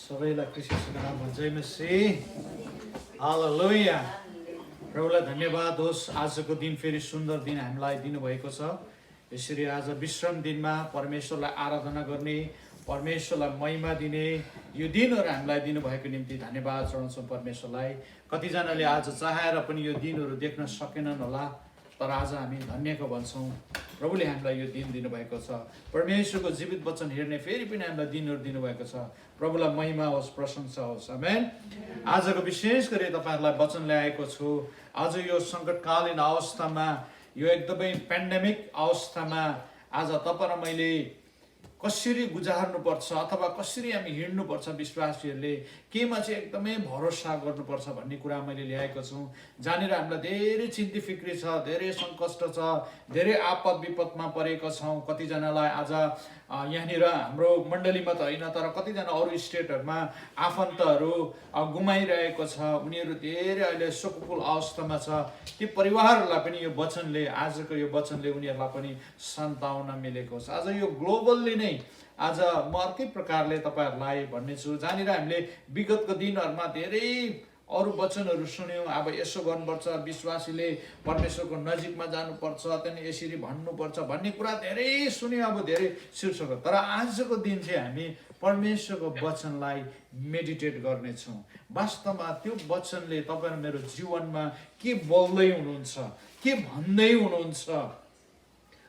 सबैलाई ख्रीष्टको नाममा जय मसीह। हालेलुया। प्रभुलाई धन्यवाद होस्, आजको दिन फेरि सुन्दर दिन हामीलाई दिनुभएको छ। यसरी आज विश्राम दिनमा परमेश्वरलाई आराधना गर्ने, परमेश्वरलाई महिमा दिने यो दिनहरू हामीलाई दिनुभएको निम्ति धन्यवाद चढाउँछौँ परमेश्वरलाई। कतिजनाले आज चाहेर पनि यो दिनहरू देख्न सकेनन् होला, तर आज हामी धन्यको भन्छौँ। प्रभुले हामीलाई यो दिन दिनुभएको छ, परमेश्वरको जीवित वचन हेर्ने फेरि पनि हामीलाई दिनहरू दिनुभएको छ। प्रभुलाई महिमा होस्, प्रशंसा होस्। आमेन। आजको विशेष गरी तपाईँहरूलाई वचन ल्याएको छु। आज यो सङ्कटकालीन अवस्थामा, यो एकदमै पेन्डेमिक अवस्थामा आज तपाईँ र मैले कसरी गुजार्नुपर्छ अथवा कसरी हामी हिँड्नुपर्छ, विश्वासीहरूले केमा चाहिँ एकदमै भरोसा गर्नुपर्छ भन्ने कुरा मैले ल्याएको छु। जहाँनिर हामीलाई धेरै चिन्ती फिक्री छ, धेरै सङ्कष्ट छ, धेरै आपद विपदमा परेका छौँ। कतिजनालाई आज यहाँनिर हाम्रो मण्डलीमा त होइन, तर कतिजना अरू स्टेटहरूमा आफन्तहरू गुमाइरहेको छ। उनीहरू धेरै अहिले शोककुल अवस्थामा छ। ती परिवारहरूलाई पनि यो वचनले, आजको यो वचनले उनीहरूलाई पनि सन्ताउन मिलेको छ। आज यो ग्लोबल्ली नै आज म अर्कै प्रकारले तपाईँहरूलाई भन्ने छु। जहाँनिर हामीले विगतको दिनहरूमा धेरै अरू वचनहरू सुन्यौँ। अब यसो गर्नुपर्छ, विश्वासीले परमेश्वरको नजिकमा जानुपर्छ, त्यहाँदेखि यसरी भन्नुपर्छ भन्ने कुरा धेरै सुन्यौँ, अब धेरै शीर्षक। तर आजको दिन चाहिँ हामी परमेश्वरको वचनलाई मेडिटेट गर्नेछौँ। वास्तवमा त्यो वचनले तपाईँ र मेरो जीवनमा के बोल्दै हुनुहुन्छ, के भन्दै हुनुहुन्छ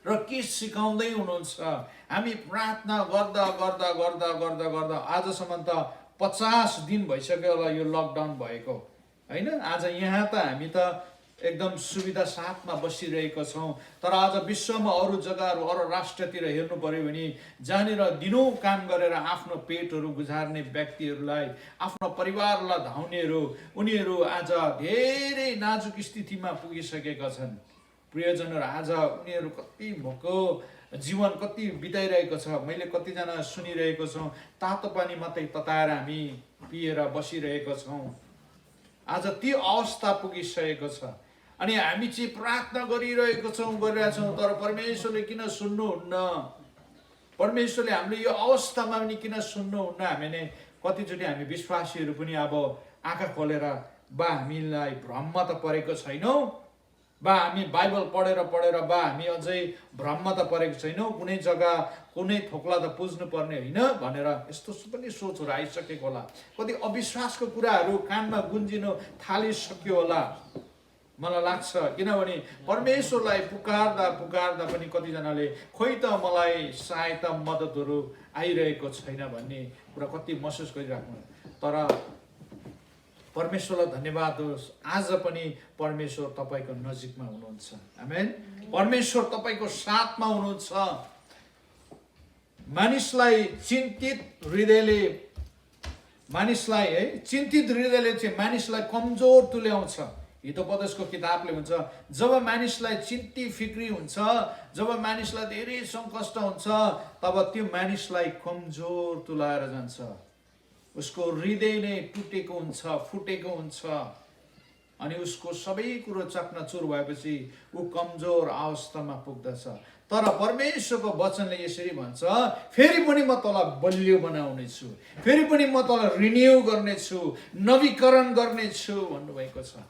र के सिकाउँदै हुनुहुन्छ। हामी प्रार्थना गर्दा गर्दा गर्दा गर्दा गर्दा आजसम्म त 50 दिन भइसक्यो होला यो लकडाउन भएको, होइन। आज यहाँ त हामी त एकदम सुविधा साथमा बसिरहेको छौँ। तर आज विश्वमा अरू जग्गाहरू, अरू राष्ट्रतिर हेर्नु पर्यो भने जहाँनिर दिनौँ काम गरेर आफ्नो पेटहरू गुजार्ने व्यक्तिहरूलाई, आफ्नो परिवारलाई धाउनेहरू, उनीहरू आज धेरै नाजुक स्थितिमा पुगिसकेका छन्। प्रियजनहरू, आज उनीहरू कति भोको जीवन कति बिताइरहेको छ। मैले कतिजना सुनिरहेको छौँ, तातो पानी मात्रै तताएर हामी पिएर बसिरहेको छौँ। आज ती अवस्था पुगिसकेको छ। अनि हामी चाहिँ प्रार्थना गरिरहेको छौँ, गरिरहेछौँ, तर परमेश्वरले किन सुन्नुहुन्न? परमेश्वरले हामीले यो अवस्थामा पनि किन सुन्नुहुन्न? हामीले कतिचोटि हामी विश्वासीहरू पनि अब आँखा खोलेर बा हामीलाई भ्रममा त परेको छैनौँ, बा हामी बाइबल पढेर बा हामी अझै भ्रममा त परेको छैनौँ, कुनै जग्गा कुनै थोक्ला त पुज्नु पर्ने होइन भनेर यस्तो पनि सोचहरू आइसकेको होला। कति अविश्वासको कुराहरू कानमा गुन्जिनु थालिसक्यो होला मलाई लाग्छ। किनभने परमेश्वरलाई पुकार्दा पुकार्दा पनि कतिजनाले खोइ त मलाई सहायता मद्दतहरू आइरहेको छैन भन्ने कुरा कति महसुस गरिराख्नु। तर परमेश्वरलाई धन्यवाद होस्, आज पनि परमेश्वर तपाईँको नजिकमा हुनुहुन्छ। आमेन। परमेश्वर तपाईँको साथमा हुनुहुन्छ। मानिसलाई चिन्तित हृदयले चाहिँ मानिसलाई कमजोर तुल्याउँछ। हितोपदेशको किताबले हुन्छ, जब मानिसलाई चिन्ती फिक्री हुन्छ, जब मानिसलाई धेरै सङ्कष्ट हुन्छ, तब त्यो मानिसलाई कमजोर तुलाएर जान्छ। उसको हृदय नै टुटेको हुन्छ, फुटेको हुन्छ, अनि उसको सबै कुरो चकनाचुर भएपछि ऊ कमजोर अवस्थामा पुग्दछ। तर परमेश्वरको वचनले यसरी भन्छ, फेरि पनि म तँलाई बलियो बनाउनेछु, फेरि पनि म तँलाई रिन्यू गर्नेछु, नवीकरण गर्नेछु भन्नुभएको छ।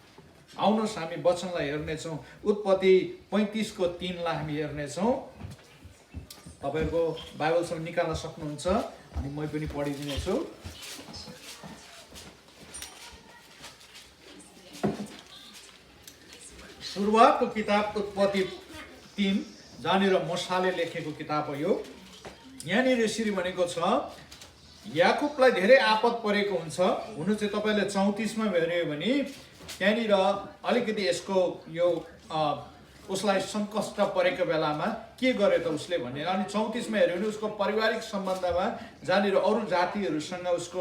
आउनुहोस् हामी वचनलाई हेर्नेछौँ। उत्पत्ति 35:3 लाई हामी हेर्नेछौँ। तपाईँहरूको बाइबलसँग निकाल्न सक्नुहुन्छ, अनि म पनि पढिदिनेछु। सुरुवातको किताब उत्पत्ति 3, जहाँनिर मूसाले लेखेको किताब हो यो। यहाँनिर यसरी भनेको छ, याकुबलाई धेरै आपद परेको हुन्छ। हुनु चाहिँ तपाईँले 34 मा हेर्यो भने त्यहाँनिर अलिकति यसको यो उसलाई सङ्कष्ट परेको बेलामा के गर्यो त उसले भने, अनि 34 मा हेऱ्यो भने उसको पारिवारिक सम्बन्धमा जहाँनिर अरू जातिहरूसँग उसको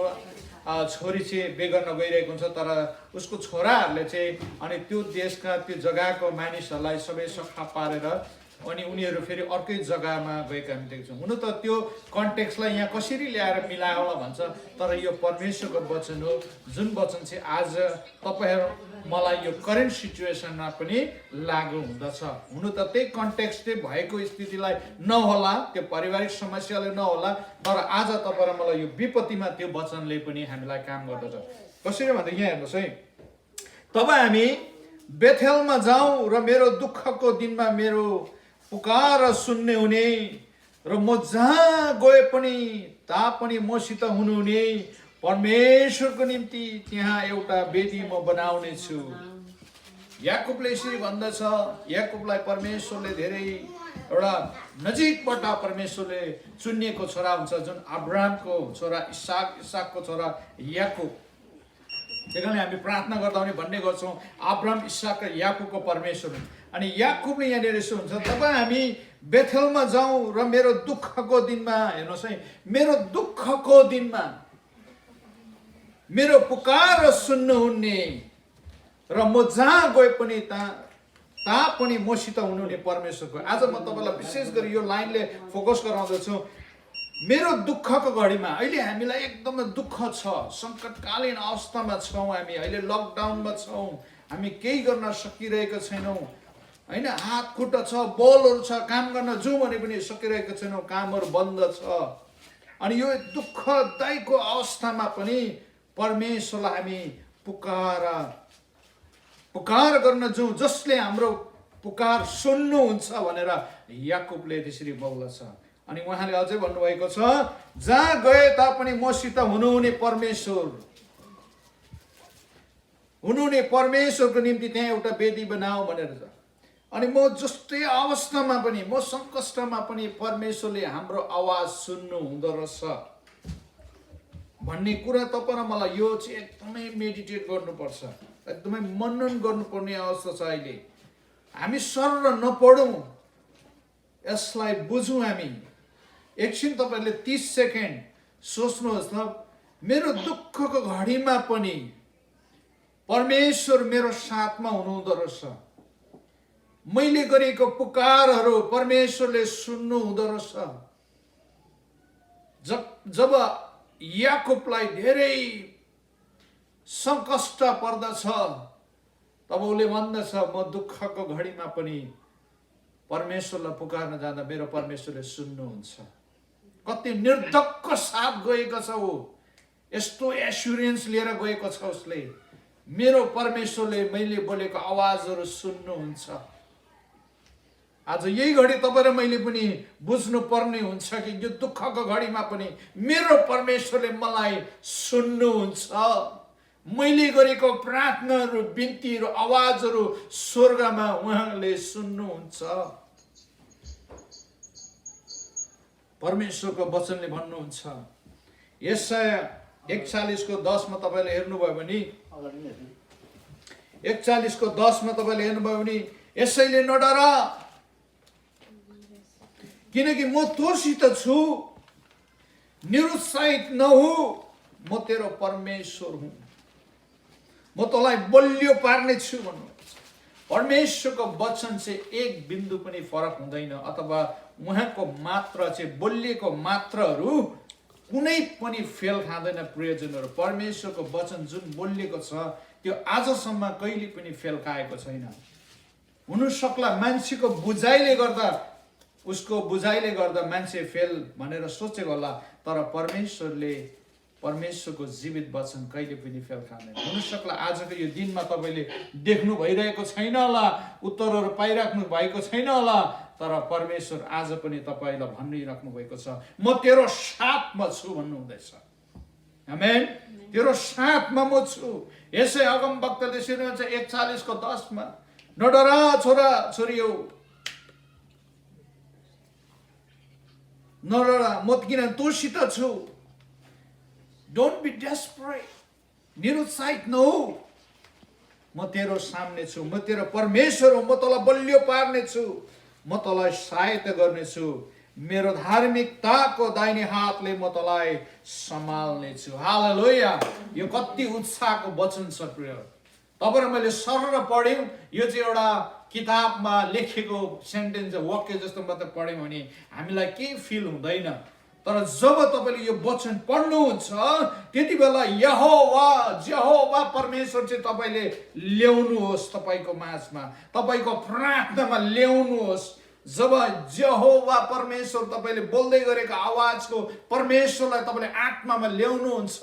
छोरी चाहिँ बिहे गर्न गइरहेको हुन्छ। तर उसको छोराहरूले चाहिँ अनि त्यो देशका, त्यो जग्गाको मानिसहरूलाई सबै सफा पारेर अनि उनीहरू फेरि अर्कै जग्गामा गएका हामी देख्छौँ। हुन त त्यो कन्टेक्स्टलाई यहाँ कसरी ल्याएर मिलायो होला भन्छ, तर यो परमेश्वरको वचन हो, जुन वचन चाहिँ आज तपाईँहरू मलाई यो करेन्ट सिचुएसनमा पनि लागु हुँदछ। हुनु त त्यही कन्टेक्स्ट भएको स्थितिलाई नहोला, त्यो पारिवारिक समस्याले नहोला, तर आज तपाईँ र मलाई यो विपत्तिमा त्यो वचनले पनि हामीलाई काम गर्दछ। कसरी भन्दा यहाँ हेर्नुहोस् है, तब हामी बेथेलमा जाउँ र मेरो दुःखको दिनमा मेरो पुकार सुन्ने हुने र म जहाँ गए पनि तापनि मसित हुनुहुने परमेश्वरको निम्ति त्यहाँ एउटा वेदी म बनाउने छु। याकुबले यसरी भन्दछ, याकुबलाई परमेश्वरले धेरै एउटा नजिकबाट परमेश्वरले चुनिएको छोरा हुन्छ, जुन अब्राहमको छोरा इसाक, इसाकको छोरा याकुब। त्यही कारणले हामी प्रार्थना गर्दा पनि भन्ने गर्छौँ अब्राहम, इसाक र याकुबको परमेश्वर। अनि याकुबले यहाँनिर यसो हुन्छ, तब हामी बेथेलमा जाउँ र मेरो दुःखको दिनमा, हेर्नुहोस् है, मेरो दुःखको दिनमा मेरो पुकार सुन्नुहुने र म जहाँ गए पनि तापनि मसित हुनुहुने परमेश्वरको। आज म तपाईँलाई विशेष गरी यो लाइनले फोकस गराउँदछु। मेरो दुःखको घडीमा, अहिले हामीलाई एकदमै दुःख छ, सङ्कटकालीन अवस्थामा छौँ, हामी अहिले लकडाउनमा छौँ, हामी केही गर्न सकिरहेका छैनौँ होइन, हात खुट्टा छ, बलहरू छ, काम गर्न जाउँ भने पनि सकिरहेको छैनौँ, कामहरू बन्द छ। अनि यो दुःखदायीको अवस्थामा पनि परमेश्वरलाई हामी पुकार गर्न जाउँ, जसले हाम्रो पुकार सुन्नुहुन्छ भनेर याकुबले त्यसरी बोल्दछ। अनि उहाँले अझै भन्नुभएको छ, जहाँ गए तापनि मसित हुनुहुने परमेश्वरको निम्ति त्यहाँ एउटा वेदी बनाऊ भनेर छ। अनि म जस्तै अवस्थामा पनि, म सङ्कष्टमा पनि परमेश्वरले हाम्रो आवाज सुन्नु हुँदो रहेछ भन्ने कुरा तपाईँ र मलाई यो चाहिँ एकदमै मेडिटेट गर्नुपर्छ, एकदमै मनन गर्नुपर्ने अवस्था छ। अहिले हामी सर नपढौँ, यसलाई बुझौँ। हामी एकछिन तपाईँले 30 सेकेन्ड सोच्नुहोस् त, मेरो दुःखको घडीमा पनि परमेश्वर मेरो साथमा हुनुहुँदो रहेछ, मैले गरेको पुकारहरू परमेश्वरले सुन्नु हुँदो रहेछ। जब याकुबलाई धेरै सङ्कष्ट पर्दछ तब उसले भन्दछ, म दुःखको घडीमा पनि परमेश्वरलाई पुकार्न जाँदा मेरो परमेश्वरले सुन्नुहुन्छ। कति निर्धक्क साथ गएको छ ऊ, यस्तो एस्युरेन्स लिएर गएको छ उसले, मेरो परमेश्वरले मैले बोलेको आवाजहरू सुन्नुहुन्छ। आज यही घडी तपाईँ र मैले पनि बुझ्नु पर्ने हुन्छ कि यो दुःखको घडीमा पनि मेरो परमेश्वरले मलाई सुन्नुहुन्छ। मैले गरेको प्रार्थनाहरू, बिन्तीहरू, आवाजहरू स्वर्गमा उहाँले सुन्नुहुन्छ। परमेश्वरको वचनले भन्नुहुन्छ, यशाया 41:10 मा तपाईँले हेर्नुभयो भने, 41:10 मा तपाईँले हेर्नुभयो भने, यसैले नडर किनकि म तोसित छु, निरुत्साहित नहु, म तेरो परमेश्वर हुँ, म तँलाई बलियो पार्ने छु भन्नुहुन्छ। परमेश्वरको वचन चाहिँ एक बिन्दु पनि फरक हुँदैन, अथवा उहाँको मात्रा चाहिँ बोलिएको मात्राहरू कुनै पनि फेल खाँदैन। प्रियजनहरू, परमेश्वरको वचन जुन बोलिएको छ त्यो आजसम्म कहिले पनि फेल खाएको छैन। हुनसक्ला मान्छेको बुझाइले गर्दा, उसको बुझाइले गर्दा मान्छे फेल भनेर सोचेको होला, तर परमेश्वरको जीवित वचन कहिले पनि फेल खाँदैन। हुनसक्ला आजको यो दिनमा तपाईँले देख्नु भइरहेको छैन होला, उत्तरहरू पाइराख्नु भएको छैन होला, तर परमेश्वर आज पनि तपाईँलाई भनिराख्नु भएको छ, म तेरो साथमा छु भन्नुहुँदैछ। आमेन। तेरो साथमा म छु। यसै अगमवक्ताले यसरी भन्छ 41:10 मा, नडर छोरा छोरी हौ, नडर, म किन तोसित छु। डोन्ट बी डेस्परेट, निरुत्साहित नहौ, म तेरो सामने छु, म तेरो परमेश्वर हो, म तँलाई बलियो पार्ने छु, म तँलाई सहायता गर्ने छु, मेरो धार्मिकताको दाहिने हातले म तँलाई सम्हाल्ने छु। हालेलुया। यो कति उत्साहको वचन छ प्रिय। तपाईँ र मैले सरर पढ्यौँ, यो चाहिँ एउटा किताबमा लेखेको सेन्टेन्स वाक्य जस्तो मात्रै पढ्यौँ भने हामीलाई केही फिल हुँदैन। तर जब तपाईँले यो वचन पढ्नुहुन्छ त्यति बेला यहोवा परमेश्वर चाहिँ तपाईँले ल्याउनुहोस्, तपाईँको माझमा, तपाईँको प्रार्थनामा ल्याउनुहोस्। जब यहोवा परमेश्वर तपाईँले बोल्दै गरेको आवाजको परमेश्वरलाई तपाईँले आत्मामा ल्याउनुहुन्छ,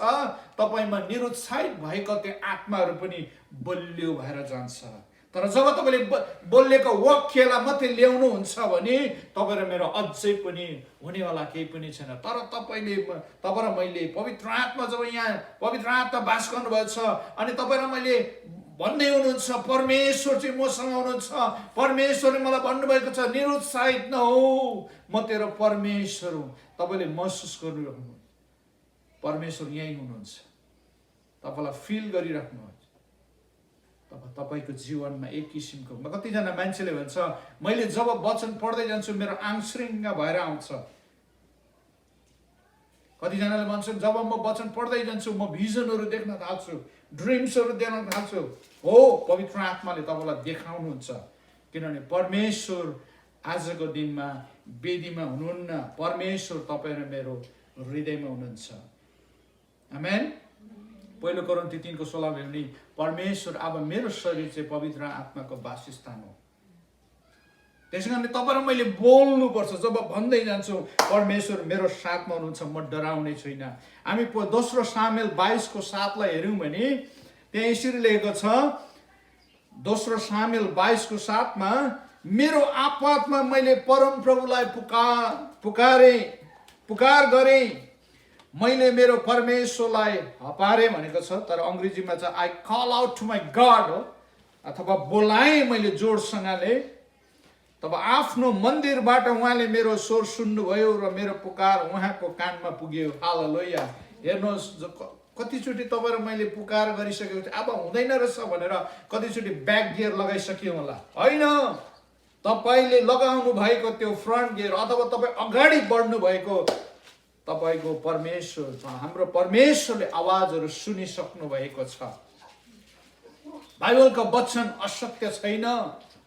तपाईँमा निरुत्साहित भएको त्यो आत्माहरू पनि बलियो भएर जान्छ। तर जब तपाईँले बोलेको वाक्यलाई मात्रै ल्याउनुहुन्छ भने तपाईँ र मेरो अझै पनि हुनेवाला केही पनि छैन। तर तपाईँ र मैले पवित्र आत्मा जब यहाँ पवित्र आत्मा बास गर्नुभएको छ अनि तपाईँ र मैले भन्दै हुनुहुन्छ परमेश्वर चाहिँ मसँग हुनुहुन्छ, परमेश्वरले मलाई भन्नुभएको छ निरुत्साहित नहो, म तेरो परमेश्वर हुँ। तपाईँले महसुस गरिराख्नु परमेश्वर यहीँ हुनुहुन्छ, तपाईँलाई फिल गरिराख्नुहोस्। तपाईँको जीवनमा एक किसिमको कतिजना मान्छेले भन्छ मैले जब वचन पढ्दै जान्छु मेरो आङश्रिङ्ग भएर आउँछ। कतिजनाले भन्छन् जब म वचन पढ्दै जान्छु म भिजनहरू देख्न थाल्छु, ड्रिम्सहरू देख्न थाल्छु। हो, पवित्र आत्माले तपाईँलाई देखाउनुहुन्छ, किनभने परमेश्वर आजको दिनमा वेदीमा हुनुहुन्न, परमेश्वर तपाईँ र मेरो हृदयमा हुनुहुन्छ। आमेन। पहिलो कोरिन्थी 3:16 भने परमेश्वर अब मेरो शरीर चाहिँ पवित्र आत्माको वासस्थान हो। त्यसै कारण तपाईँ र मैले बोल्नुपर्छ। जब भन्दै जान्छु परमेश्वर मेरो साथमा हुनुहुन्छ, म डराउने छैन। हामी दोस्रो सामुएल 22:7 हेऱ्यौँ भने त्यहाँ यसरी लेखेको छ, दोस्रो सामुएल 22:7 मेरो आपतमा मैले परमप्रभुलाई पुकार गरेँ, मैले मेरो परमेश्वरलाई हपारे भनेको छ, तर अङ्ग्रेजीमा चाहिँ I call out to my God हो, अथवा बोलाएँ मैले जोडसँगले। तब आफ्नो मन्दिरबाट उहाँले मेरो स्वर सुन्नुभयो र मेरो पुकार उहाँको कानमा पुग्यो। हालेलुया। हेर्नुहोस्, कतिचोटि तपाईँ र मैले पुकार गरिसकेको थिएँ, अब हुँदैन रहेछ भनेर कतिचोटि ब्याक गियर लगाइसक्यो होला, होइन। तपाईँले लगाउनु भएको त्यो फ्रन्ट गियर अथवा तपाईँ अगाडि बढ्नु भएको तपाईँको परमेश्वर, हाम्रो परमेश्वरले आवाजहरू सुनिसक्नु भएको छ। बाइबलको वचन असत्य छैन,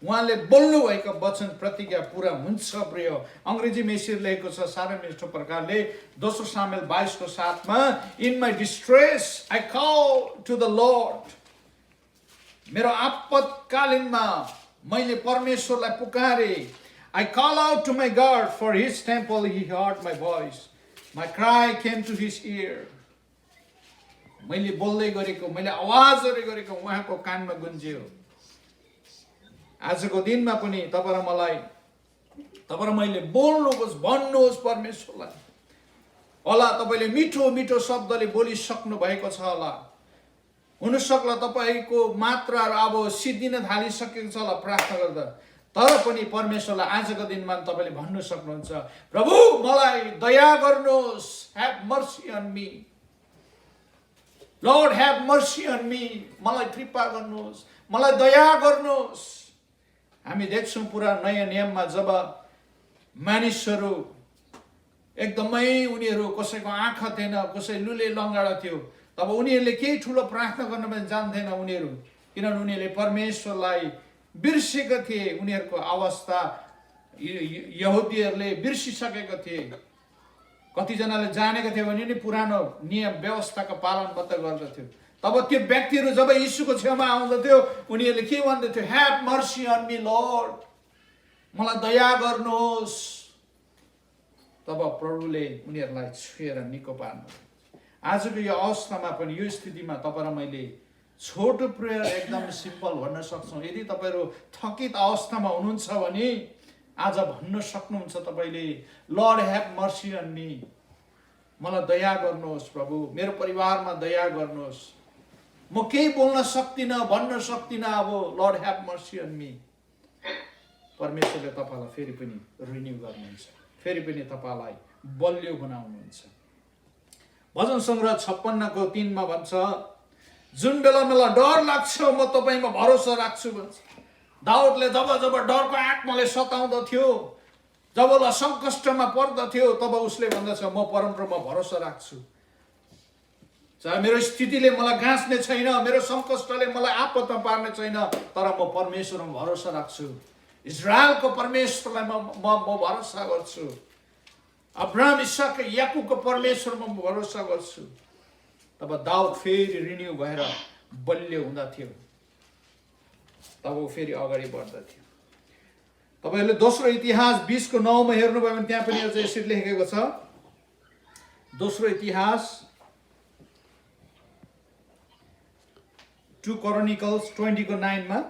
उहाँले बोल्नु भएको वचन प्रतिज्ञा पुरा हुन्छ। प्रिय अङ्ग्रेजीमा यसरी लेखेको छ साह्रै मिठो प्रकारले, दोस्रो Samuel 22:7 in my distress I call to the Lord. मेरो आपतकालीनमा मैले परमेश्वरलाई पुकारे। I call out to my God for his temple he heard my voice, my cry came to his ear. मैले बोल्दै गरेको, मैले आवाजहरू गरेको उहाँको कानमा गुन्जियो। आजको दिनमा पनि तपाईँ र मैले बोल्नुहोस्, भन्नुहोस् परमेश्वरलाई। होला तपाईँले मिठो मिठो शब्दले बोलिसक्नु भएको छ होला, हुनसक्ला तपाईँको मात्राहरू अब सिद्धिन थालिसकेको छ होला प्रार्थना गर्दा, तर पनि परमेश्वरलाई आजको दिनमा तपाईँले भन्नु सक्नुहुन्छ, प्रभु मलाई दया गर्नुहोस्, have mercy on me, Lord have mercy on me, मलाई कृपा गर्नुहोस्, मलाई दया गर्नुहोस्। हामी देख्छौँ पुरा नयाँ नियममा जब मानिसहरू एकदमै उनीहरू कसैको आँखा थिएन, कसै लुले लङ्गाडा थियो, तब उनीहरूले केही ठुलो प्रार्थना गर्न पनि जान्थेन उनीहरू, किनभने उनीहरूले परमेश्वरलाई बिर्सेका थिए। उनीहरूको अवस्था यहुदीहरूले बिर्सिसकेका थिए। कतिजनाले जानेका थियो भने नि पुरानो नियम व्यवस्थाको पालन मात्र गर्दथ्यो। तब त्यो व्यक्तिहरू जब यीशुको छेउमा आउँदथ्यो उनीहरूले के भन्दथ्यो, have mercy on me lord, मलाई दया गर्नुहोस्। तब प्रभुले उनीहरूलाई छुएर निको पार्नु। आजको यो अवस्थामा पनि यो स्थितिमा तपाईँ र मैले छोटो प्रेयर एकदम सिम्पल भन्न सक्छौँ। यदि तपाईँहरू थकित अवस्थामा हुनुहुन्छ भने आज भन्न सक्नुहुन्छ तपाईँले, Lord have mercy on me, मलाई दया गर्नुहोस् प्रभु, मेरो परिवारमा दया गर्नुहोस्, म केही बोल्न सक्दिनँ, भन्न सक्दिनँ, अब lord have mercy on me. परमेश्वरले तपाईँलाई फेरि पनि रिन्यू गर्नुहुन्छ, फेरि पनि तपाईँलाई बलियो बनाउनुहुन्छ। भजन सङ्ग्रह 56:3 भन्छ, जुन बेला मलाई डर लाग्छ म तपाईँमा भरोसा राख्छु भन्छ। दाउदले जब जब डरको आत्माले सताउँदथ्यो, जब उसलाई सङ्कष्टमा पर्दथ्यो, तब उसले भन्दछ म परमप्रभुमा भरोसा राख्छु। चाहे मेरो स्थितिले मलाई गाँच्ने छैन, मेरो सङ्कष्टले मलाई आपतमा पार्ने छैन, तर म परमेश्वरमा भरोसा राख्छु। इजरायलको परमेश्वरलाई म भरोसा गर्छु। अब्राहम, इसाक, याकुबको परमेश्वरमा म भरोसा गर्छु। तब दाउद फेरि रिन्यू भएर बलियो हुँदा थियो। तब ऊ फेरि अगाडि बढ्दथ्यो। तपाईँहरूले दोस्रो इतिहास 20:9 हेर्नुभयो भने त्यहाँ पनि अझ यसरी लेखेको छ। दोस्रो इतिहास 2 Chronicles 20:9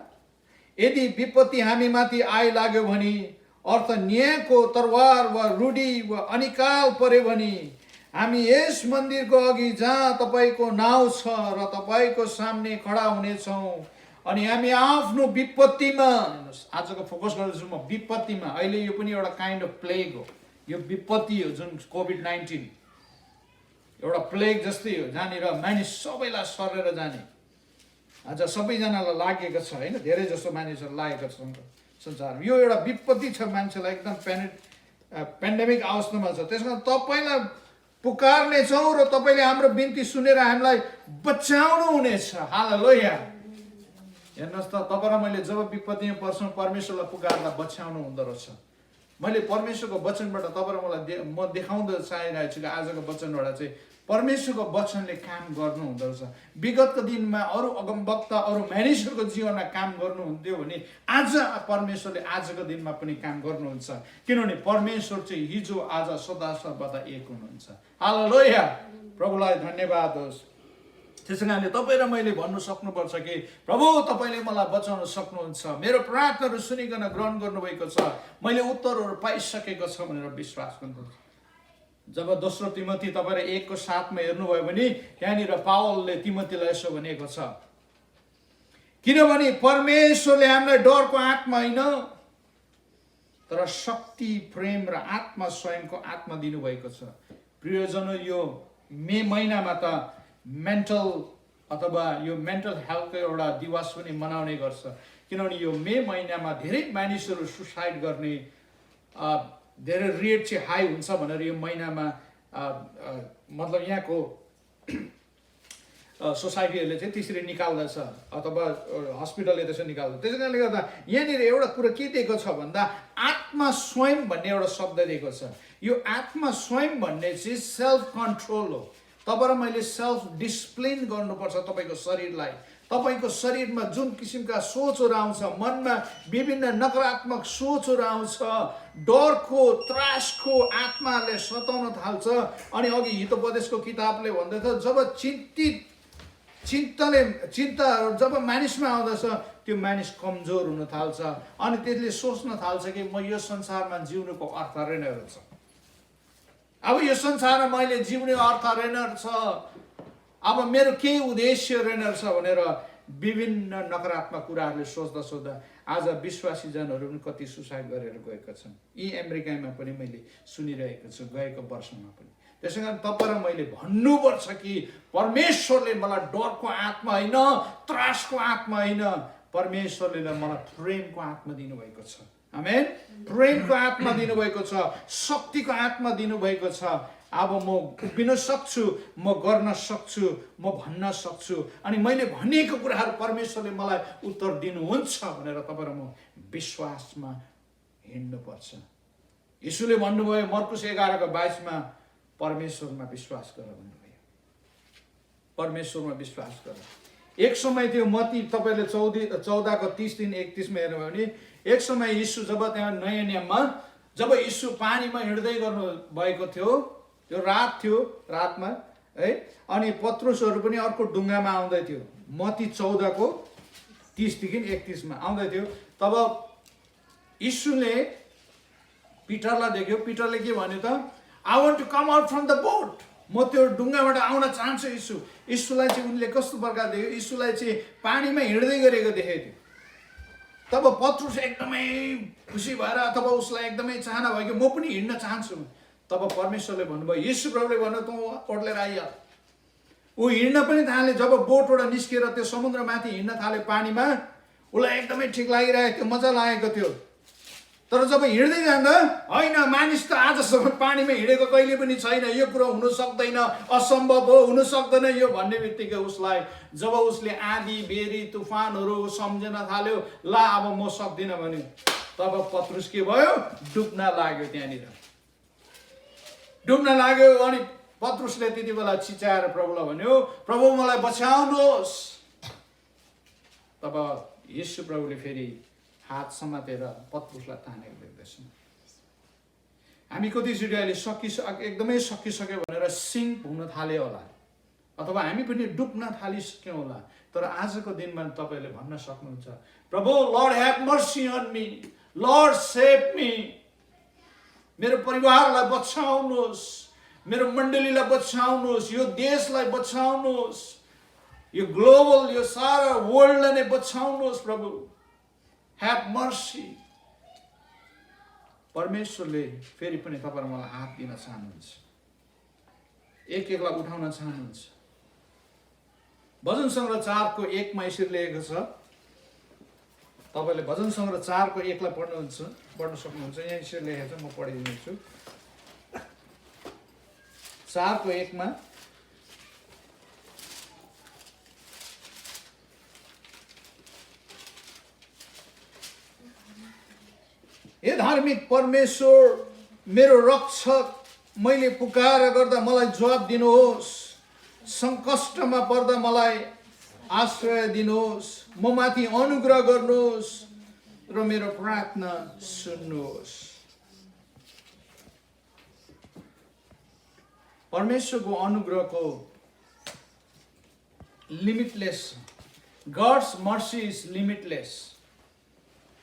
यदि विपत्ति हामी माथि आइलाग्यो भने, अर्थ न्यायको तरवार वा रूढी वा अनिकाल पर्यो भने, हामी यस मन्दिरको अघि जहाँ तपाईँको नाउँ छ र तपाईँको सामने खडा हुनेछौँ, अनि हामी आफ्नो विपत्तिमा, आजको फोकस गर्दैछु म विपत्तिमा। अहिले यो पनि एउटा काइन्ड अफ प्लेग हो। यो विपत्ति हो जुन COVID-19 एउटा प्लेग जस्तै हो, जहाँनिर मानिस सबैलाई सरेर जाने। आज सबैजनालाई लागेको छ होइन, धेरै जस्तो मानिसहरू लागेको छ संसारमा। यो एउटा विपत्ति छ, मान्छेलाई एकदम पेन्डेमिक अवस्थामा छ। त्यस कारण तपाईँलाई पुकार्नेछौँ र तपाईँले हाम्रो बिन्ती सुनेर हामीलाई बचाउनु हुनेछ। हालेलुया। हेर्नुहोस् त, तपाईँ र मैले जब विपत्तिमा पर्छौँ परमेश्वरलाई पुकार्दा बचाउनु हुँदो रहेछ। मैले परमेश्वरको वचनबाट तपाईँ र मलाई म देखाउँदै चाहिरहेको छु कि आजको वचनबाट चाहिँ परमेश्वरको वचनले काम गर्नु हुँदो रहेछ। विगतको दिनमा अरू अगमवक्ता, अरू मानिसहरूको जीवनमा काम गर्नुहुन्थ्यो भने आज परमेश्वरले आजको दिनमा पनि काम गर्नुहुन्छ। किनभने परमेश्वर चाहिँ हिजो आज सदा सर्वदा एक हुनुहुन्छ। हालेलुया। प्रभुलाई धन्यवाद होस्। त्यस कारणले तपाईँ र मैले भन्नु सक्नुपर्छ कि प्रभु तपाईँले मलाई बचाउन सक्नुहुन्छ, मेरो प्रार्थनाहरू सुनिकन ग्रहण गर्नुभएको छ, मैले उत्तरहरू पाइसकेको छ भनेर विश्वास गर्नुपर्छ। जब दोस्रो तिमोथी तपाईँ 1:7 हेर्नुभयो भने त्यहाँनिर पावलले तिमोथीलाई यसो भनेको छ, किनभने परमेश्वरले हामीलाई डरको आत्मा होइन तर शक्ति, प्रेम र आत्मा स्वयंको आत्मा दिनुभएको छ। प्रियजन, यो मे महिनामा त मेन्टल अथवा यो मेन्टल हेल्थको एउटा दिवस पनि मनाउने गर्छ। किनभने यो मे महिनामा धेरै मानिसहरू सुसाइड गर्ने धेरै रेट चाहिँ हाई हुन्छ भनेर यो महिनामा मतलब यहाँको सोसाइटीहरूले चाहिँ त्यसरी निकाल्दछ अथवा हस्पिटलले त्यसरी निकाल्छ। त्यसै कारणले गर्दा यहाँनिर एउटा कुरा के दिएको छ भन्दा आत्मा स्वयं भन्ने एउटा शब्द दिएको छ। यो आत्मा स्वयं भन्ने चाहिँ सेल्फ कन्ट्रोल हो। तपाईँ र मैले सेल्फ डिसिप्लिन गर्नुपर्छ तपाईँको शरीरलाई। तपाईँको शरीरमा जुन किसिमका सोचहरू आउँछ, मनमा विभिन्न नकारात्मक सोचहरू आउँछ, डरको, त्रासको आत्माले सताउन थाल्छ। अनि अघि हितोपदेशको किताबले भन्दैछ, जब चिन्ताहरू जब मानिसमा आउँदछ त्यो मानिस कमजोर हुन थाल्छ अनि त्यसले सोच्न थाल्छ कि म यो संसारमा जिउनुको अर्थ रहेन रहेछ। अब यो संसारमा मैले जिउने अर्थ रहेन रहेछ, अब मेरो केही उद्देश्य रहेन रहेछ भनेर विभिन्न नकारात्मक कुराहरूले सोच्दा आज विश्वासी जनहरू पनि कति सुसाइड गरेर गएका छन्। यी अमेरिकामा पनि मैले सुनिरहेको छु, गएको वर्षमा पनि। त्यसै कारण तपाईँ र मैले भन्नुपर्छ कि परमेश्वरले मलाई डरको आत्मा होइन, त्रासको आत्मा होइन, परमेश्वरले मलाई प्रेमको आत्मा दिनुभएको छ। आमेन। प्रेमको आत्मा दिनुभएको छ, शक्तिको आत्मा दिनुभएको छ। अब म उभिन सक्छु, म गर्न सक्छु, म भन्न सक्छु, अनि मैले भनेको कुराहरू परमेश्वरले मलाई उत्तर दिनुहुन्छ भनेर तपाईँ र म विश्वासमा हिँड्नुपर्छ। यीशुले भन्नुभयो मर्कुस 11:22 परमेश्वरमा विश्वास गर भन्नुभयो। परमेश्वरमा विश्वास गर। एक समय थियो मत्ती तपाईँले 14:30-31 हेर्नुभयो भने एक समय यीशु जब त्यहाँ नयाँ नियममा जब यीशु पानीमा हिँड्दै गर्नु भएको थियो, त्यो रात थियो, रातमा है, अनि पत्रुसहरू पनि अर्को डुङ्गामा आउँदै थियो। मत्ती 14:30-31 आउँदै थियो। तब यीशुले पिटरलाई देख्यो। पिटरले के भन्यो त, I want to come out from the boat, म त्यो डुङ्गाबाट आउन चाहन्छु। यीशुलाई चाहिँ उनले कस्तो प्रकार देख्यो, यीशुलाई चाहिँ पानीमा हिँड्दै गरेको देखेको थियो। तब पत्रुस एकदमै खुसी भएर अथवा उसलाई एकदमै चाहना भयो कि म पनि हिँड्न चाहन्छु। तब परमेश्वरले भन्नुभयो, यीशु प्रभुले भन्नु, तँ ओर्लेर आइहाल। ऊ हिँड्न पनि थाले। जब बोटबाट निस्केर त्यो समुद्रमाथि हिँड्न थाले पानीमा, उसलाई एकदमै ठिक लागिरहेको थियो, मजा लागेको थियो। तर जब हिँड्दै जाँदा होइन मानिस त आजसम्म पानीमा हिँडेको कहिले पनि छैन, यो कुरो हुन सक्दैन, असम्भव हो, हुन सक्दैन यो भन्ने बित्तिकै उसलाई जब उसले आँधी बेरी तुफानहरू सम्झन थाल्यो, ला अब म सक्दिनँ भन्यो, तब पत्रुस के भयो? डुब्न लाग्यो। त्यहाँनिर डुब्न लाग्यो। अनि पत्रुसले त्यति बेला चिच्याएर प्रभुलाई भन्यो, प्रभु मलाई बचाउनुहोस्। तब येशू प्रभुले फेरि हात समातेर पत्रुसलाई तानेको देख्दैछौँ। हामी कतिचोटि अहिले एकदमै सकिसक्यो भनेर सिङ्क हुन थाल्यो होला, अथवा हामी पनि डुब्न थालिसक्यौँ होला। तर आजको दिनमा तपाईँले भन्न सक्नुहुन्छ, प्रभु lord have mercy on me, lord save me, मेरो परिवारलाई बचाउनुहोस्, मेरो मण्डलीलाई बचाउनुहोस्, यो देशलाई बचाउनुहोस्, यो ग्लोबल यो सारा वर्ल्डलाई नै बचाउनुहोस् प्रभु। Have mercy. परमेश्वरले फेरि पनि तपाईँ मलाई हात दिन चाहनुहुन्छ, एक एकलाई उठाउन चाहनुहुन्छ। भजन सङ्ग्रह 4 को 1 मा यसरी लेखेको छ, तपाईँले भजन सङ्ग्रह 4 को 1 लाई पढ्न सक्नुहुन्छ। यहाँ यसरी लेखेको छ, म पढिदिन्छु। 4 को 1 मा हे धार्मिक परमेश्वर, मेरो रक्षक, मैले पुकार गर्दा मलाई जवाब दिनुहोस्, सङ्कष्टमा पर्दा मलाई आश्रय दिनुहोस्, म माथि अनुग्रह गर्नुहोस् र मेरो प्रार्थना सुन्नुहोस्। परमेश्वरको अनुग्रहको limitless, God's mercy is limitless.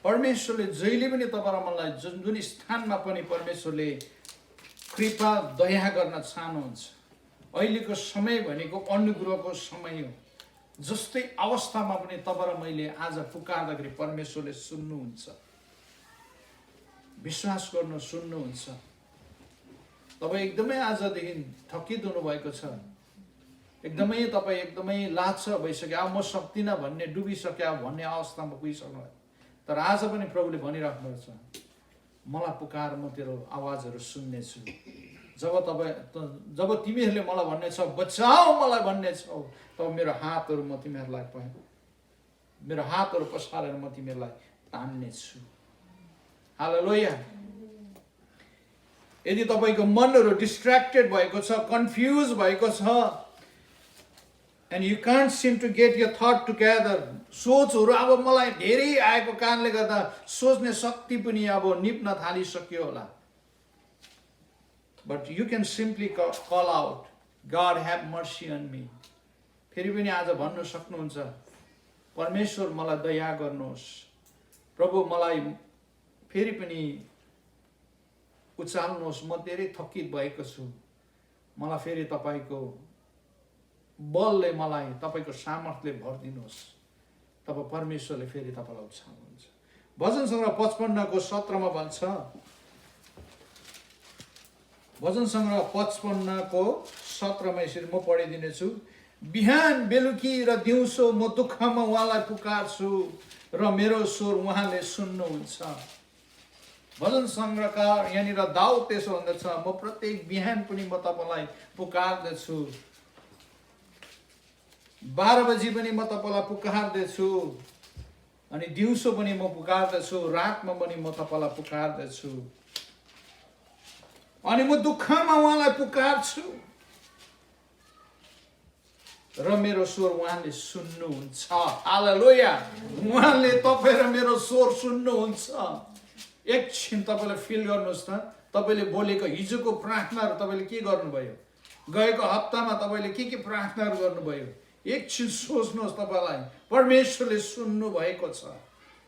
परमेश्वरले जहिले पनि तपाईँ र मलाई जुन स्थानमा पनि परमेश्वरले कृपा दया गर्न चाहनुहुन्छ। अहिलेको समय भनेको अनुग्रहको समय हो। जस्तै अवस्थामा पनि तपाईँ र मैले आज पुकार्दाखेरि परमेश्वरले सुन्नुहुन्छ, विश्वास गर्नु सुन्नुहुन्छ। तपाईँ एकदमै आजदेखि थकित हुनुभएको छ, एकदमै लाछ भइसक्यो, अब म सक्दिनँ भन्ने, डुबिसक्यो भन्ने अवस्थामा पुगिसक्नु भयो। तर आज पनि प्रभुले भनिराख्नु भएको छ, मलाई पुकार, म तेरो आवाजहरू सुन्नेछु। जब तिमीहरूले मलाई भन्ने छ बचाऊ, मलाई भन्ने छौ, तब मेरो हातहरू म तिमीहरूलाई मेरो हातहरू पसारेर म तिमीहरूलाई तान्ने छु। हालेलुया। यदि तपाईँको मनहरू डिस्ट्र्याक्टेड भएको छ, कन्फ्युज भएको छ, and you can't seem to get your thought together, सोचहरू अब मलाई धेरै आएको कारणले गर्दा सोच्ने शक्ति पनि अब निप्न थालिसक्यो होला। But you can simply call out, God have mercy on me. फेरि पनि आज भन्न सक्नुहुन्छ, परमेश्वर मलाई दया गर्नुहोस्, प्रभु मलाई फेरि पनि उचाल्नुहोस्, म धेरै थकित भएको छु, मलाई फेरि तपाईँको बलले, मलाई तपाईँको सामर्थ्यले भरिदिनुहोस्। तब परमेश्वरले फेरि तपाईँलाई उचाल्नुहुन्छ। भजन सङ्ग्रह 55 को 17 मा भन्छ, भजन सङ्ग्रह 55 को 17 मा यसरी म पढिदिनेछु। बिहान बेलुकी र दिउँसो म दुःखमा उहाँलाई पुकार्छु र मेरो स्वर उहाँले सुन्नुहुन्छ। भजन सङ्ग्रहकार यहाँनिर दाउद त्यसो भन्दछ, म प्रत्येक बिहान पनि म तपाईँलाई पुकार्दछु, 12 बजी पनि म तपाईँलाई पुकार्दछु, अनि दिउँसो पनि म पुकार्दछु, रातमा पनि म तपाईँलाई पुकार्दछु, अनि म दुःखमा उहाँलाई पुकार्छु र मेरो स्वर उहाँले सुन्नुहुन्छ। हालेलुया। उहाँले तपाईँ र मेरो स्वर सुन्नुहुन्छ। एकछिन तपाईँले फिल गर्नुहोस् त, तपाईँले बोलेको हिजोको प्रार्थनाहरू तपाईँले के गर्नुभयो, गएको हप्तामा तपाईँले के प्रार्थनाहरू गर्नुभयो, एकछिन सोच्नुहोस्। तपाईँलाई परमेश्वरले सुन्नु भएको छ।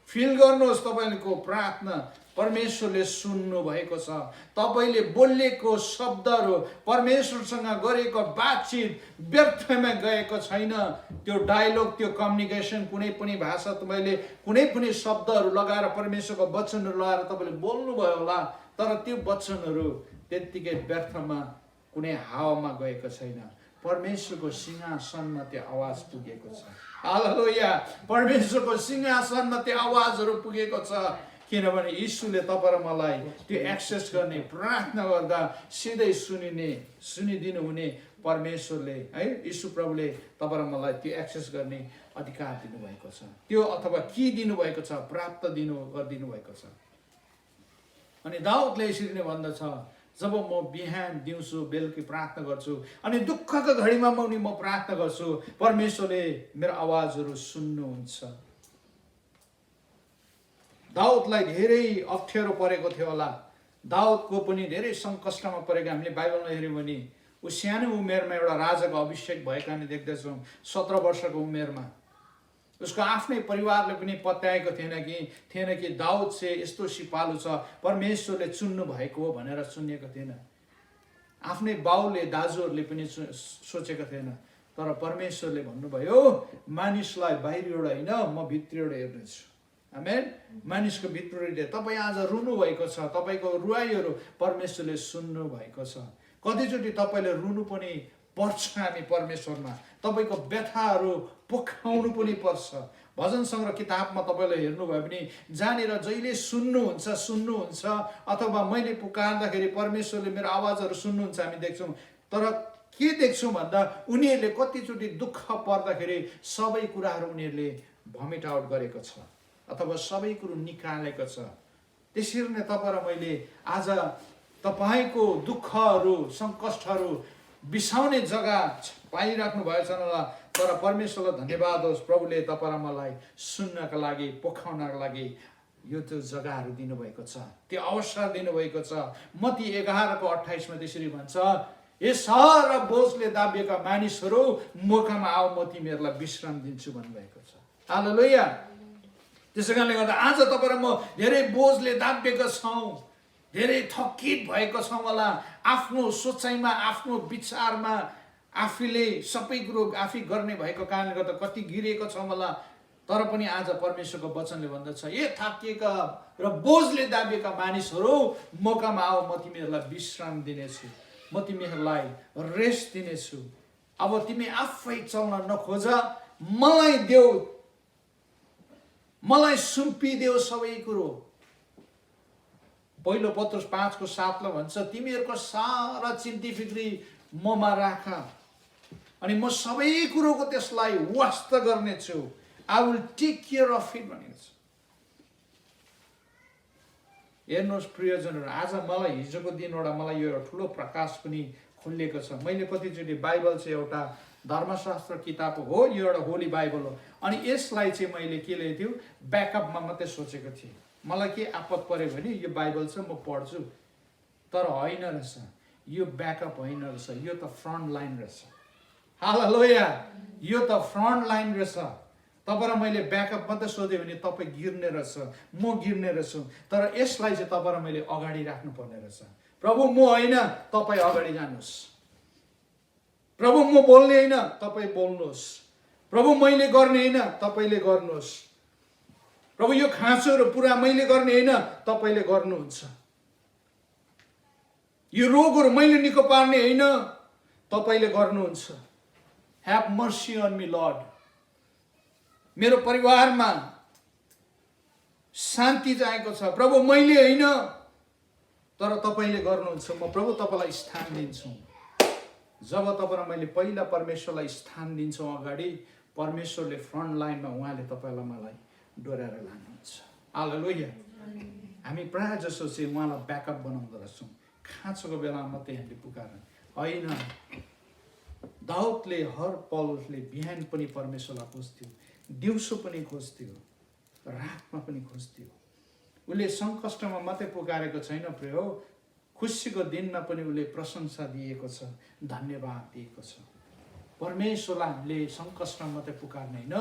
फिल गर्नुहोस्, तपाईँको प्रार्थना परमेश्वरले सुन्नु भएको छ। तपाईँले बोलेको शब्दहरू, परमेश्वरसँग गरेको बातचित व्यर्थमा गएको छैन। त्यो डायलग, त्यो कम्युनिकेसन, कुनै पनि भाषा तपाईँले कुनै पनि शब्दहरू लगाएर, परमेश्वरको वचनहरू लगाएर तपाईँले बोल्नुभयो होला, तर त्यो वचनहरू त्यत्तिकै व्यर्थमा कुनै हावामा गएको छैन। परमेश्वरको सिंहासनमा त्यो आवाज पुगेको छ। हालेलुया। परमेश्वरको सिंहासनमा त्यो आवाजहरू पुगेको छ। किनभने यीशुले तपाईँ र मलाई त्यो एक्सेस गर्ने, प्रार्थना गर्दा सिधै सुनिदिनु हुने परमेश्वरले है, यीशु प्रभुले तपाईँ र मलाई त्यो एक्सेस गर्ने अधिकार दिनुभएको छ। त्यो अथवा के दिनुभएको छ, प्राप्त गरिदिनु भएको छ। अनि दाउदले यसरी नै भन्दछ, जब म बिहान दिउँसो बेलुकी प्रार्थना गर्छु अनि दुःखको घडीमा म प्रार्थना गर्छु, परमेश्वरले मेरो आवाजहरू सुन्नुहुन्छ। दाउदलाई धेरै अप्ठ्यारो परेको थियो होला, दाउदको पनि धेरै सङ्कष्टमा परेको हामीले बाइबलमा हेऱ्यौँ भने ऊ सानो उमेरमा एउटा राजाको अभिषेक भएको हामी देख्दछौँ। 17 वर्षको उमेरमा उसको आफ्नै परिवारले पनि पत्याएको थिएन कि दाउद चाहिँ यस्तो सिपालु छ, परमेश्वरले चुन्नु भएको हो भनेर सुनिएको थिएन। आफ्नै बाउले, दाजुहरूले पनि सोचेको थिएन। तर परमेश्वरले भन्नुभयो, मानिसलाई बाहिरबाट होइन, म भित्रबाट हेर्नेछु। आमेन। मानिसको भित्रबाट तपाईँ आज रुनु भएको छ, तपाईँको रुवाईहरू परमेश्वरले सुन्नु भएको छ। कतिचोटि तपाईँले रुनु पनि पर्छ हामी परमेश्वरमा, तपाईँको व्यथाहरू पोखाउनु पनि पर्छ। भजन सङ्ग्रह किताबमा तपाईँले हेर्नुभयो भने जहाँनिर जहिले सुन्नुहुन्छ अथवा मैले पुकार्दाखेरि परमेश्वरले मेरो आवाजहरू सुन्नुहुन्छ हामी देख्छौँ। तर के देख्छौँ भन्दा उनीहरूले कतिचोटि दुःख पर्दाखेरि सबै कुराहरू उनीहरूले भमिट आउट गरेको छ अथवा सबै कुरो निकालेको छ। त्यसरी नै तपाईँ र मैले आज तपाईँको दुःखहरू, सङ्कष्टहरू बिसाउने जग्गा पाइराख्नु भएछ होला, तर परमेश्वरलाई धन्यवाद होस्, प्रभुले तपाईँ र मलाई सुन्नका लागि, पोखाउनका लागि यो त्यो जग्गाहरू दिनुभएको छ, त्यो अवसर दिनुभएको छ। मत्ती 11:28 त्यसरी भन्छ, ए सारा बोझले दाबिएका मानिसहरू मौकामा आऊ, म तिमीहरूलाई विश्राम दिन्छु भन्नुभएको छ। हालेलुया। त्यसै कारणले गर्दा आज तपाईँ र म धेरै बोझले दाबिएका छौँ, धेरै थकित भएको छौँ होला, आफ्नो सोचाइमा, आफ्नो विचारमा आफूले सबै कुरो आफै गर्ने भएको कारणले गर्दा कति गिरेको छौँ होला। तर पनि आज परमेश्वरको वचनले भन्दछ, ए थाकिएका र बोझले दाबिएका मानिसहरू मौकामा आऊ, म तिमीहरूलाई विश्राम दिनेछु, म तिमीहरूलाई रेस्ट दिनेछु। अब तिमी आफै चल्न नखोज, मलाई देऊ, मलाई सुम्पिदेऊ सबै कुरो। पहिलो पत्रुस 5:7 भन्छ, तिमीहरूको सारा चिन्ती फिक्री ममा राख अनि म सबै कुरोको त्यसलाई वास्त गर्नेछु। I will take care of it भनेको छ। हेर्नुहोस् प्रियजनहरू, आज मलाई हिजोको दिनबाट मलाई यो एउटा ठुलो प्रकाश पनि खुलिएको छ। मैले कतिचोटि बाइबल चाहिँ एउटा धर्मशास्त्र किताब हो, यो एउटा होली बाइबल हो, अनि यसलाई चाहिँ मैले के ल्याएको थियो, ब्याकअपमा मात्रै सोचेको थिएँ। मलाई के आपत पऱ्यो भने यो बाइबल चाहिँ म पढ्छु, तर होइन रहेछ, यो ब्याकअप होइन रहेछ, यो त फ्रन्ट लाइन रहेछ। हालेलुया। यो त फ्रन्ट लाइन रहेछ। तपाईँ र मैले ब्याकअप मात्रै सोधेँ भने तपाईँ गिर्ने रहेछ, म गिर्ने रहेछु। तर यसलाई चाहिँ तपाईँ र मैले अगाडि राख्नुपर्ने रहेछ। प्रभु म होइन, तपाईँ अगाडि जानुहोस्। प्रभु म बोल्ने होइन, तपाईँ बोल्नुहोस्। प्रभु मैले गर्ने होइन, तपाईँले गर्नुहोस्। प्रभु यो खाँचोहरू पुरा मैले गर्ने होइन, तपाईँले गर्नुहुन्छ। यो रोगहरू मैले निको पार्ने होइन, तपाईँले गर्नुहुन्छ। Have mercy on me lord. मेरो परिवारमा शान्ति चाहिएको छ, प्रभु मैले होइन, तर तपाईँले गर्नुहुन्छ। म प्रभु तपाईँलाई स्थान दिन्छु। जब तपाईँ र मैले पहिला परमेश्वरलाई स्थान दिन्छौँ अगाडि, परमेश्वरले फ्रन्ट लाइनमा उहाँले तपाईँलाई मलाई डोर्याएर लानुहुन्छ। हालेलुया। हामी प्रायः जसो चाहिँ उहाँलाई ब्याकअप बनाउँदो रहेछौँ, खाँचोको बेलामा मात्रै हामीले पुकार्नु होइन। दाउदले हर पल उसले बिहान पनि परमेश्वरलाई खोज्थ्यो, दिउँसो पनि खोज्थ्यो, रातमा पनि खोज्थ्यो। उसले सङ्कष्टमा मात्रै पुकारेको छैन प्रिय, खुसीको दिनमा पनि उसले प्रशंसा दिएको छ, धन्यवाद दिएको छ। परमेश्वरलाई हामीले सङ्कष्टमा मात्रै पुकार्ने होइन,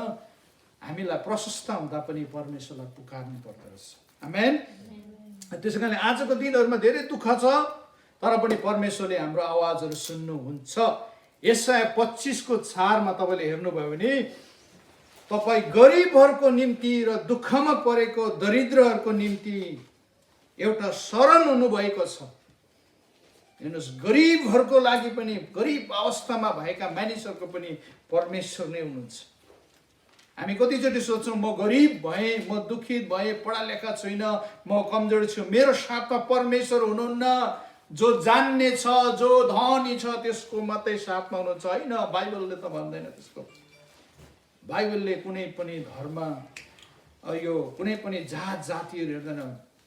हामीलाई प्रशस्त हुँदा पनि परमेश्वरलाई पुकार्नु पर्दो रहेछ। आमेन। त्यसै कारणले आजको दिनहरूमा धेरै दुःख छ, तर पनि परमेश्वरले हाम्रो आवाजहरू सुन्नुहुन्छ। यसाया 25:4 तपाईँले हेर्नुभयो भने, तपाईँ गरिबहरूको निम्ति र दुःखमा परेको दरिद्रहरूको निम्ति एउटा शरण हुनुभएको छ। हेर्नुहोस्, गरिबहरूको लागि पनि, गरिब अवस्थामा भएका मानिसहरूको पनि परमेश्वर नै हुनुहुन्छ। हामी कतिचोटि सोच्छौँ म गरिब भएँ, म दुखित भएँ, पढालेखा छुइनँ, म कमजोर छु, मेरो साथमा परमेश्वर हुनुहुन्न, जो जान्ने छ, जो धनी छ त्यसको मात्रै साथमा हुनुहुन्छ। होइन, बाइबलले त भन्दैन त्यसको। बाइबलले कुनै पनि धर्म, यो कुनै पनि जात जातिहरू हेर्दैन।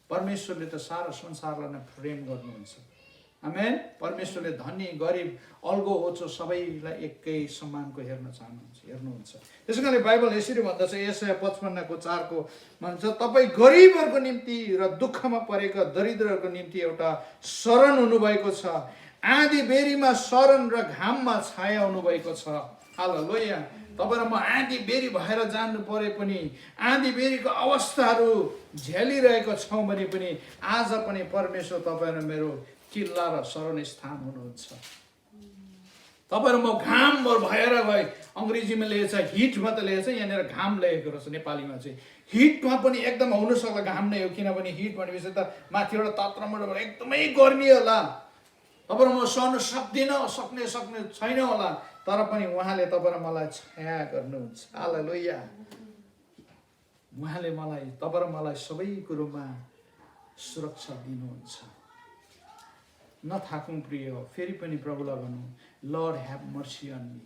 परमेश्वरले त सारा संसारलाई नै प्रेम गर्नुहुन्छ। आमेन। परमेश्वरले धनी गरिब अल्गो होचो सबैलाई एकै समानको हेर्नुहुन्छ। त्यसै कारणले बाइबल यसरी भन्दछ, यशाया 55:4 भन्छ, तपाईँ गरिबहरूको निम्ति र दुःखमा परेका दरिद्रहरूको निम्ति एउटा शरण हुनुभएको छ, आँधी बेरीमा शरण र घाममा छाया हुनुभएको छ। हालेलुया। तपाईँ र म आँधी बेरी भएर जानु परे पनि, आँधी बेरीको अवस्थाहरू झेलिरहेको छौँ भने पनि आज पनि परमेश्वर तपाईँ र मेरो किल्ला र शरण स्थान हुनुहुन्छ। तपाईँ र म घाम भएर गए, अङ्ग्रेजीमा लेखेको छ हिट मात्रै लेखेको छ, यहाँनिर घाम लेखेको रहेछ नेपालीमा चाहिँ। हिटमा पनि एकदम हुनसक्ला घाम नै हो, किनभने हिट भनेपछि त माथिबाट तात्रबाट एकदमै गर्मी होला, तपाईँ र म सहन सक्ने छैन होला, तर पनि उहाँले तपाईँ र मलाई छाया गर्नुहुन्छ। हालेलुया। उहाँले तपाईँ र मलाई सबै कुरोमा सुरक्षा दिनुहुन्छ। नथाकौँ प्रिय, फेरि पनि प्रभुलाई भनौँ, lord have mercy on me.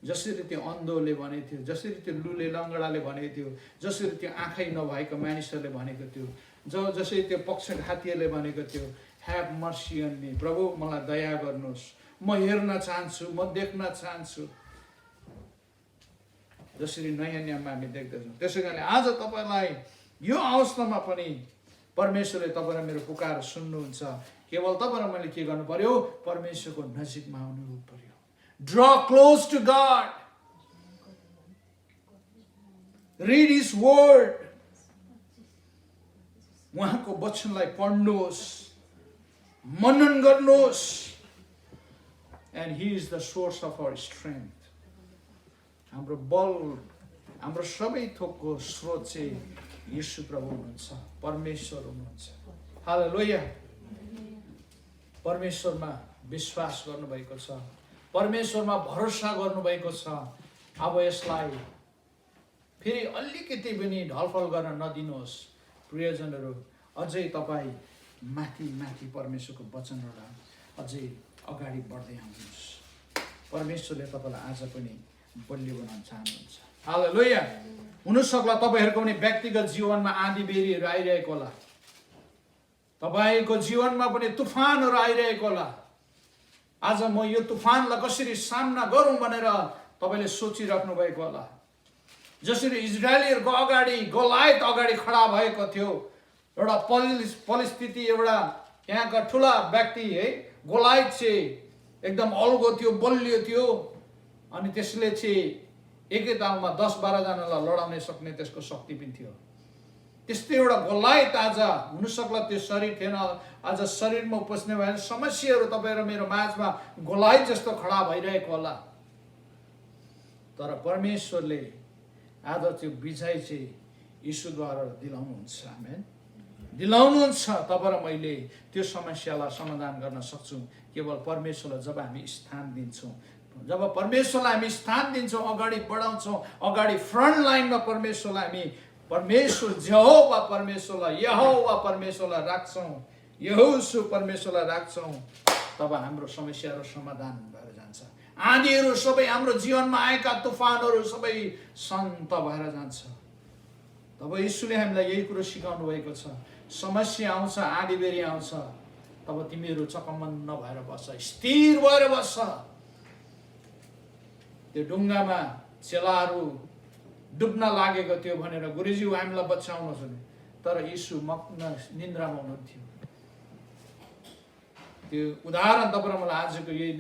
जसरी त्यो अन्धोले भनेको थियो, जसरी त्यो लुले लङ्गडाले भनेको थियो, जसरी त्यो आँखै नभएको मानिसहरूले भनेको थियो, जसरी त्यो पक्षघातीहरूले भनेको थियो, ह्याभ मर्सी अन मी। प्रभु मलाई दया गर्नुहोस्, म हेर्न चाहन्छु, म देख्न चाहन्छु, जसरी नयाँ नियममा हामी देख्दछौँ। त्यसै कारणले आज तपाईँलाई यो अवस्थामा पनि परमेश्वरले तपाईँ र मेरो पुकार सुन्नुहुन्छ। केवल तपाईँ र मैले के गर्नु पर्यो? परमेश्वरको नजिकमा आउनु पर्यो। Draw close to God, read his word. उहाँको वचनलाई पढ्नुहोस्, मनन गर्नुहोस्। And he is the source of our strength. हाम्रो बल, हाम्रो सबै थोकको स्रोत चाहिँ यीशु प्रभु हुनुहुन्छ, परमेश्वर हुनुहुन्छ। हालेलुया। परमेश्वरमा विश्वास गर्नुभएको छ, परमेश्वरमा भरोसा गर्नुभएको छ। अब यसलाई फेरि अलिकति पनि ढलफल गर्न नदिनुहोस् प्रियजनहरू। अझै तपाईँ माथि परमेश्वरको वचनबाट अझै अगाडि बढ्दै आउनुहोस्। परमेश्वरले तपाईँलाई आज पनि बलियो बनाउन चाहनुहुन्छ। हालेलुया। हुनसक्ला तपाईँहरूको पनि व्यक्तिगत जीवनमा आँधी बेरीहरू आइरहेको होला, तपाईँको जीवनमा पनि तुफानहरू आइरहेको होला। आज म यो तुफानलाई कसरी सामना गरौँ भनेर तपाईँले सोचिराख्नु भएको होला। जसरी इजरायलीहरूको अगाडि गोलायत अगाडि खडा भएको थियो, एउटा परिस्थिति, एउटा यहाँका ठुला व्यक्ति है, गोलायत चाहिँ एकदम अल्गो थियो, बलियो थियो, अनि त्यसले चाहिँ एकै तालमा 10-12 जनालाई लडाउन सक्ने त्यसको शक्ति पनि थियो। त्यस्तै एउटा गोलायत आज हुनसक्ला त्यो शरीर थिएन, आज शरीरमा उपस्थित भएर समस्याहरू तपाईँ र मेरो माझमा गोलायत जस्तो खडा भइरहेको होला। तर परमेश्वरले आज त्यो विजय चाहिँ यीशुद्वारा दिलाउनुहुन्छ। आमेन। दिलाउनुहुन्छ। तपाईँ र मैले त्यो समस्यालाई समाधान गर्न सक्छौँ केवल परमेश्वरलाई जब हामी स्थान दिन्छौँ। जब परमेश्वरलाई हामी स्थान दिन्छौँ, अगाडि बढाउँछौँ, अगाडि फ्रन्ट लाइनमा परमेश्वरलाई हामी यहोवा परमेश्वरलाई राख्छौँ, यहोशु परमेश्वरलाई राख्छौँ, तब हाम्रो समस्याहरू समाधान भएर जान्छ। आँधीहरू सबै हाम्रो जीवनमा आएका तुफानहरू सबै शान्त भएर जान्छ। तब यीशुले हामीलाई यही कुरो सिकाउनु भएको छ। समस्या आउँछ, आँधी बेरी आउँछ, तब तिमीहरू चकमन्न भएर बस्छ, स्थिर भएर बस्छ। त्यो ढुङ्गामा चेलाहरू डुब्न लागेको थियो भनेर गुरुजी हामीलाई बचाउनुहोस् भने, तर यीशु मग्न निन्द्रामा हुनुहुन्थ्यो। त्यो उदाहरण तपाईँ र मलाई आजको यही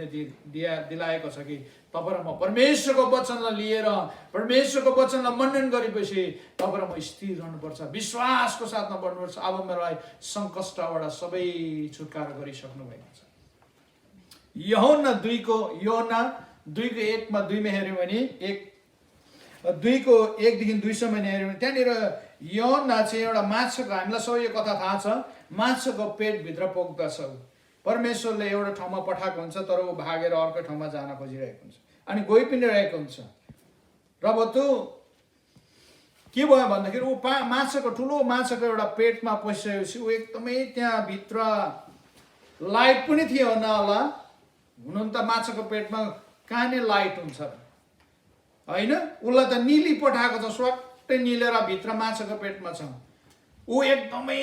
दिलाएको छ कि तपाईँ र म परमेश्वरको वचनलाई लिएर, परमेश्वरको वचनलाई मनन गरेपछि तपाईँ र म स्थिर रहनुपर्छ, विश्वासको साथमा बढ्नुपर्छ। अब मलाई सङ्कष्टबाट सबै छुटकारा गरिसक्नु भएको छ। यूहन्ना 2:1मा 2मा हेऱ्यौँ भने 2:1-2सम्म हेऱ्यौँ भने त्यहाँनिर यूहन्ना चाहिँ एउटा माछाको, हामीलाई सबै यो कथा थाहा छ, माछाको पेटभित्र पोख्दछ। परमेश्वरले एउटा ठाउँमा पठाएको हुन्छ, तर ऊ भागेर अर्को ठाउँमा जान खोजिरहेको हुन्छ, अनि गइ पनि रहेको हुन्छ। र त्यो के भयो भन्दाखेरि ऊ माछाको ठुलो माछाको एउटा पेटमा पसिसकेपछि ऊ एकदमै त्यहाँ भित्र लाइट पनि थियो होला, हुन त माछाको पेटमा कहाँनिर लाइट हुन्छ र होइन, उसलाई त निली पठाएको छ, स्वाट्टै निलेर भित्र माछाको पेटमा छ। ऊ एकदमै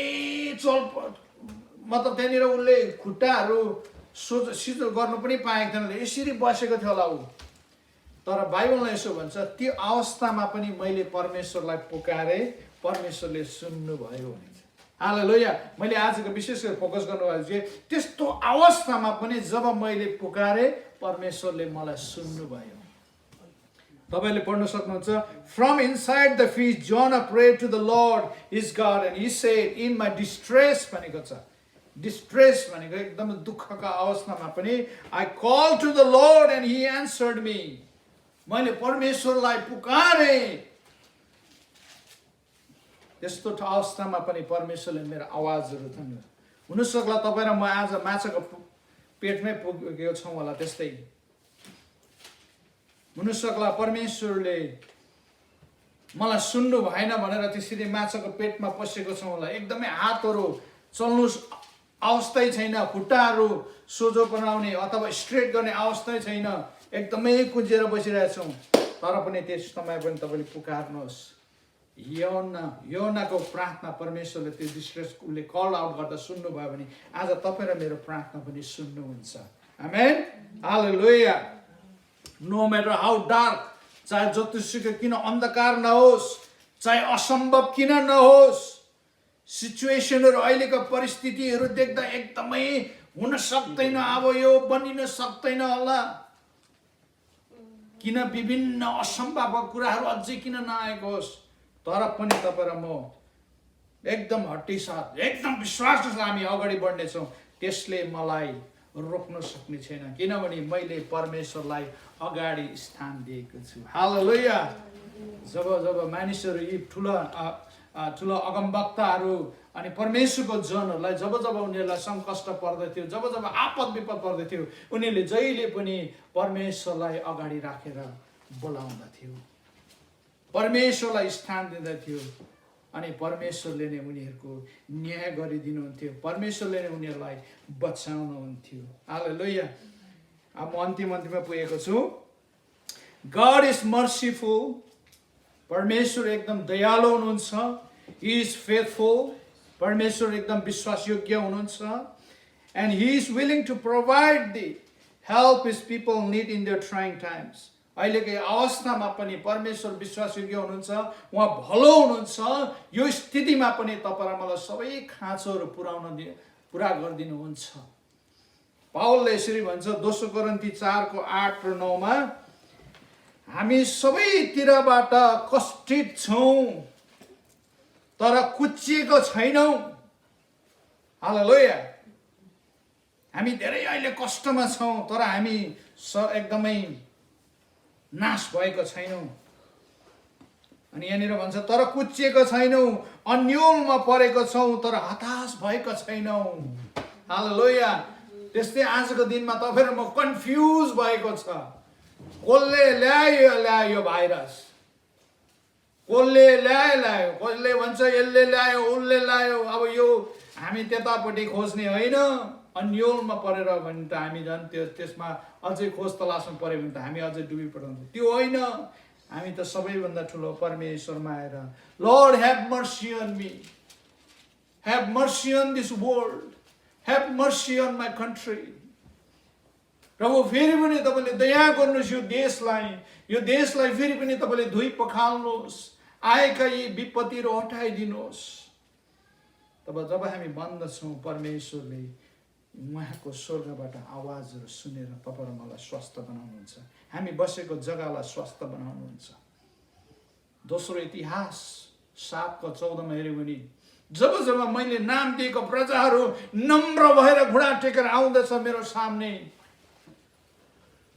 मतलब त्यहाँनिर उसले खुट्टाहरू सिधो गर्नु पनि पाएको थिएन, यसरी बसेको थियो होला ऊ। तर बाइबलले यसो भन्छ, त्यो अवस्थामा पनि मैले परमेश्वरलाई पुकारेँ, परमेश्वरले सुन्नुभयो भनिन्छ। हालेलुया। मैले आजको विशेष गरी फोकस गर्नुभएको चाहिँ त्यस्तो अवस्थामा पनि जब मैले पुकारेँ परमेश्वरले मलाई सुन्नुभयो। तपाईले पढ्न सक्नुहुन्छ, from inside the fish Jonah prayed to the lord his God and he said in my distress भनेको छ। डिस्ट्रेस भनेको एकदम दुःखका अवस्थामा पनि I call to the lord and he answered me, मैले परमेश्वरलाई पुकारेँ। त्यस्तो अवस्थामा पनि परमेश्वरले मेरो आवाजहरू सुन्नु। हुनसक्ला तपाईँ र म आज माछाको पेटमै पुगेको छौँ होला, त्यस्तै हुनसक्ला परमेश्वरले मलाई सुन्नु भएन भनेर त्यसरी माछाको पेटमा पसेको छौँ होला, एकदमै हातहरू चल्नु अवस्थै छैन, खुट्टाहरू सोझो बनाउने अथवा स्ट्रेट गर्ने अवस्थै छैन, एकदमै कुजेर बसिरहेछौँ। तर पनि त्यस समय पनि तपाईँले पुकार्नुहोस्। योनाको प्रार्थना परमेश्वरले त्यो डिस्ट्रेस उसले कल आउट गर्दा सुन्नुभयो भने आज तपाईँ र मेरो प्रार्थना पनि सुन्नुहुन्छ। आमेन, हालेलुया। नो म्याटर हाउ डार्क, चाहे जतिसुकै किन अन्धकार नहोस्, चाहे असम्भव किन नहोस्, सिचुएसनहरू अहिलेको परिस्थितिहरू देख्दा एकदमै हुन सक्दैन, अब यो बनिन सक्दैन होला, किन विभिन्न असम्भव कुराहरू अझै किन नआएको होस्, तर पनि तपाईँ र म एकदम हट्टीसाथ एकदम विश्वासका साथ हामी अगाडि बढ्नेछौँ। त्यसले मलाई रोक्न सक्ने छैन, किनभने मैले परमेश्वरलाई अगाडि स्थान दिएको छु। हालेलुया। जब जब मानिसहरू यी ठुला अगमवक्ताहरू अनि परमेश्वरको जनहरूलाई जब जब उनीहरूलाई सङ्कष्ट पर्दथ्यो, जब जब आपद विपद पर्दथ्यो, उनीहरूले जहिले पनि परमेश्वरलाई अगाडि राखेर बोलाउँदथ्यो, परमेश्वरलाई स्थान दिँदथ्यो अनि परमेश्वरले नै उनीहरूको न्याय गरिदिनुहुन्थ्यो, परमेश्वरले नै उनीहरूलाई बचाउनुहुन्थ्यो। हालेलुया। अब म अन्तिममा पुगेको छु। गॉड इज मर्सीफुल, परमेश्वर एकदम दयालु हुनुहुन्छ। ही इज फेथफुल, परमेश्वर एकदम विश्वासयोग्य हुनुहुन्छ। And he is willing to provide the help his people need in their trying times. अहिलेको अवस्थामा पनि परमेश्वर विश्वासयोग्य हुनुहुन्छ, उहाँ भलो हुनुहुन्छ। यो स्थितिमा पनि तपाईँ र मलाई सबै खाँचोहरू पुरा गरिदिनुहुन्छ। पावलले यसरी भन्छ 2 कोरिन्थी 4:8 र 9मा, हामी सबैतिरबाट कष्टित छौँ तर कुच्चिएको छैनौँ। हालेलुया। हामी धेरै अहिले कष्टमा छौँ तर हामी एकदमै नाश भएको छैनौँ। अनि यहाँनिर भन्छ तर कुच्चिएको छैनौँ, अन्योलमा परेको छौँ तर हताश भएको छैनौँ। हालेलुया। त्यस्तै आजको दिनमा तपाईँ र म कन्फ्युज भएको छ। कसले ल्यायो भाइरस, कसले ल्यायो, कसले भन्छ यसले ल्यायो, उसले ल्यायो। अब यो हामी त्यतापट्टि खोज्ने होइन, अन्योलमा परेर भने त हामी झन् त्यसमा अझै खोज तलासमा पऱ्यो भने त हामी अझै डुबी पठाउँछौँ। त्यो होइन, हामी त सबैभन्दा ठुलो परमेश्वरमा आएर lord have mercy on me, have mercy on this world, have mercy on my country. प्रभु फेरि पनि तपाईँले दया गर्नुहोस् यो देशलाई फेरि पनि तपाईँले धोइ पखाल्नुहोस्, आएका यी विपत्तिहरू हटाइदिनुहोस्। तब जब हामी बन्दछौँ परमेश्वरले उहाँको स्वर्गबाट आवाजहरू सुनेर तपाईँ र मलाई स्वस्थ बनाउनुहुन्छ, हामी बसेको जग्गालाई स्वस्थ बनाउनुहुन्छ। दोस्रो इतिहास 7:14मा हेऱ्यो भने जब जब मैले नाम दिएको प्रजाहरू नम्र भएर घुँडा टेकेर आउँदछ मेरो सामने,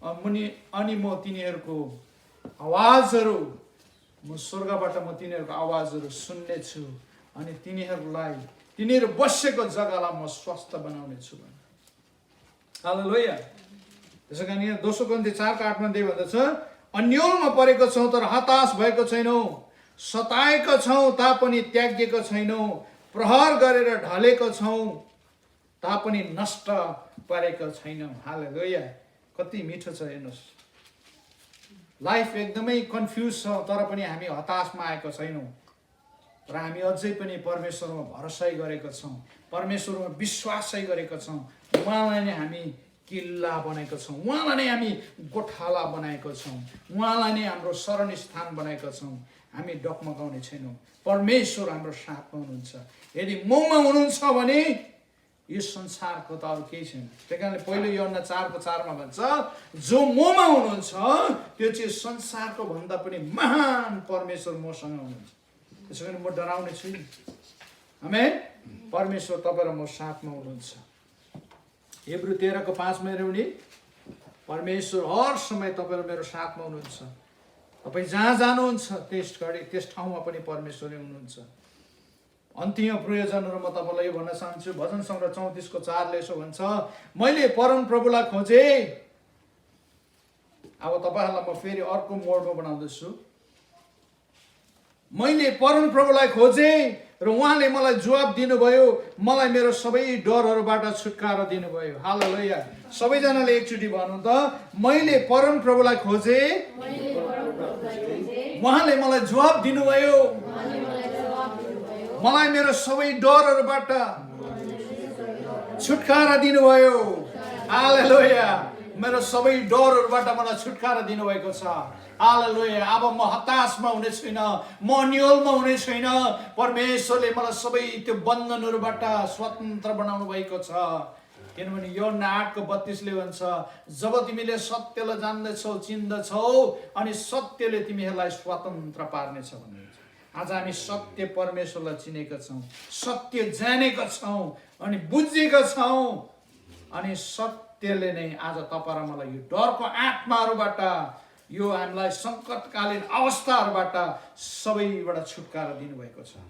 अनि म तिनीहरूको आवाजहरू, म स्वर्गबाट म तिनीहरूको आवाजहरू सुन्नेछु अनि तिनीहरू बसेको जग्गालाई म स्वस्थ बनाउने छु। हालेलुया। त्यसै कारण यहाँ 2 कोरिन्थी 4:8मा त्यही भन्दछ, अन्योलमा परेको छौँ तर हताश भएको छैनौँ, सताएका छौँ तापनि त्यागिएका छैनौँ, प्रहार गरेर ढलेको छौँ तापनि नष्ट पारेका छैनौँ। हालेलुया। कति मिठो छ हेर्नुहोस्। लाइफ एकदमै कन्फ्युज छ तर पनि हामी हताशमा आएको छैनौँ र हामी अझै पनि परमेश्वरमा भरोसै गरेका छौँ, परमेश्वरमा विश्वासै गरेका छौँ। उहाँलाई नै हामी किल्ला बनाएका छौँ, उहाँलाई नै हामी गोठाला बनाएका छौँ, उहाँलाई नै हाम्रो शरण स्थान बनाएका छौँ। हामी डगमगाउने छैनौँ। परमेश्वर हाम्रो साथमा हुनुहुन्छ। यदि ममा हुनुहुन्छ भने यो संसारको त अरू केही छैन। त्यही कारणले पहिलो यूहन्ना 4:4 भन्छ, जो ममा हुनुहुन्छ त्यो चाहिँ संसारको भन्दा पनि महान परमेश्वर मसँग हुनुहुन्छ। त्यसो कारण म डराउने छुइनँ। आमेन। परमेश्वर तपाईँ र म साथमा हुनुहुन्छ। हिब्रू 13:5 हेरौँ नि, परमेश्वर हर समय तपाईँ र मेरो साथमा हुनुहुन्छ। तपाईँ जहाँ जानुहुन्छ त्यस ठाउँमा पनि परमेश्वर नै हुनुहुन्छ। अन्तिम प्रयोजनहरू म तपाईँलाई यो भन्न चाहन्छु। भजन सङ्ग्रह 34:4 यसो भन्छ, मैले परम प्रभुलाई खोजेँ। अब तपाईँहरूलाई म फेरि अर्को मोडमा बनाउँदैछु। मैले परम प्रभुलाई खोजेँ र उहाँले मलाई जवाब दिनुभयो, मलाई मेरो सबै डरहरूबाट छुटकारा दिनुभयो। हालेलुया। सबैजनाले एकचोटि भन्नु त, मैले परम प्रभुलाई खोजेँ, उहाँले मलाई जवाब दिनुभयो, मलाई मेरो सबै डरहरूबाट छुटकारा दिनुभयो। हालेलुया। मेरो सबै डरहरूबाट मलाई छुटकारा दिनुभएको छ। हालेलुया। अब म हताशमा हुने छैन, म अन्योलमा हुने छैन। परमेश्वरले मलाई सबै त्यो बन्धनहरूबाट स्वतन्त्र बनाउनु भएको छ। किनभने यूहन्ना 8:32 भन्छ, जब तिमीले सत्यलाई जान्दछौ, चिन्दछौ अनि सत्यले तिमीहरूलाई स्वतन्त्र पार्नेछ भन्नुहुन्छ। आज हामी सत्य परमेश्वरलाई चिनेका छौँ, सत्य जानेका छौँ अनि बुझेका छौँ। अनि सत्यले नै आज तपाईँ र मलाई यो डरको आत्माहरूबाट, यो हामीलाई सङ्कटकालीन अवस्थाहरूबाट सबैबाट छुटकारा दिनुभएको छ।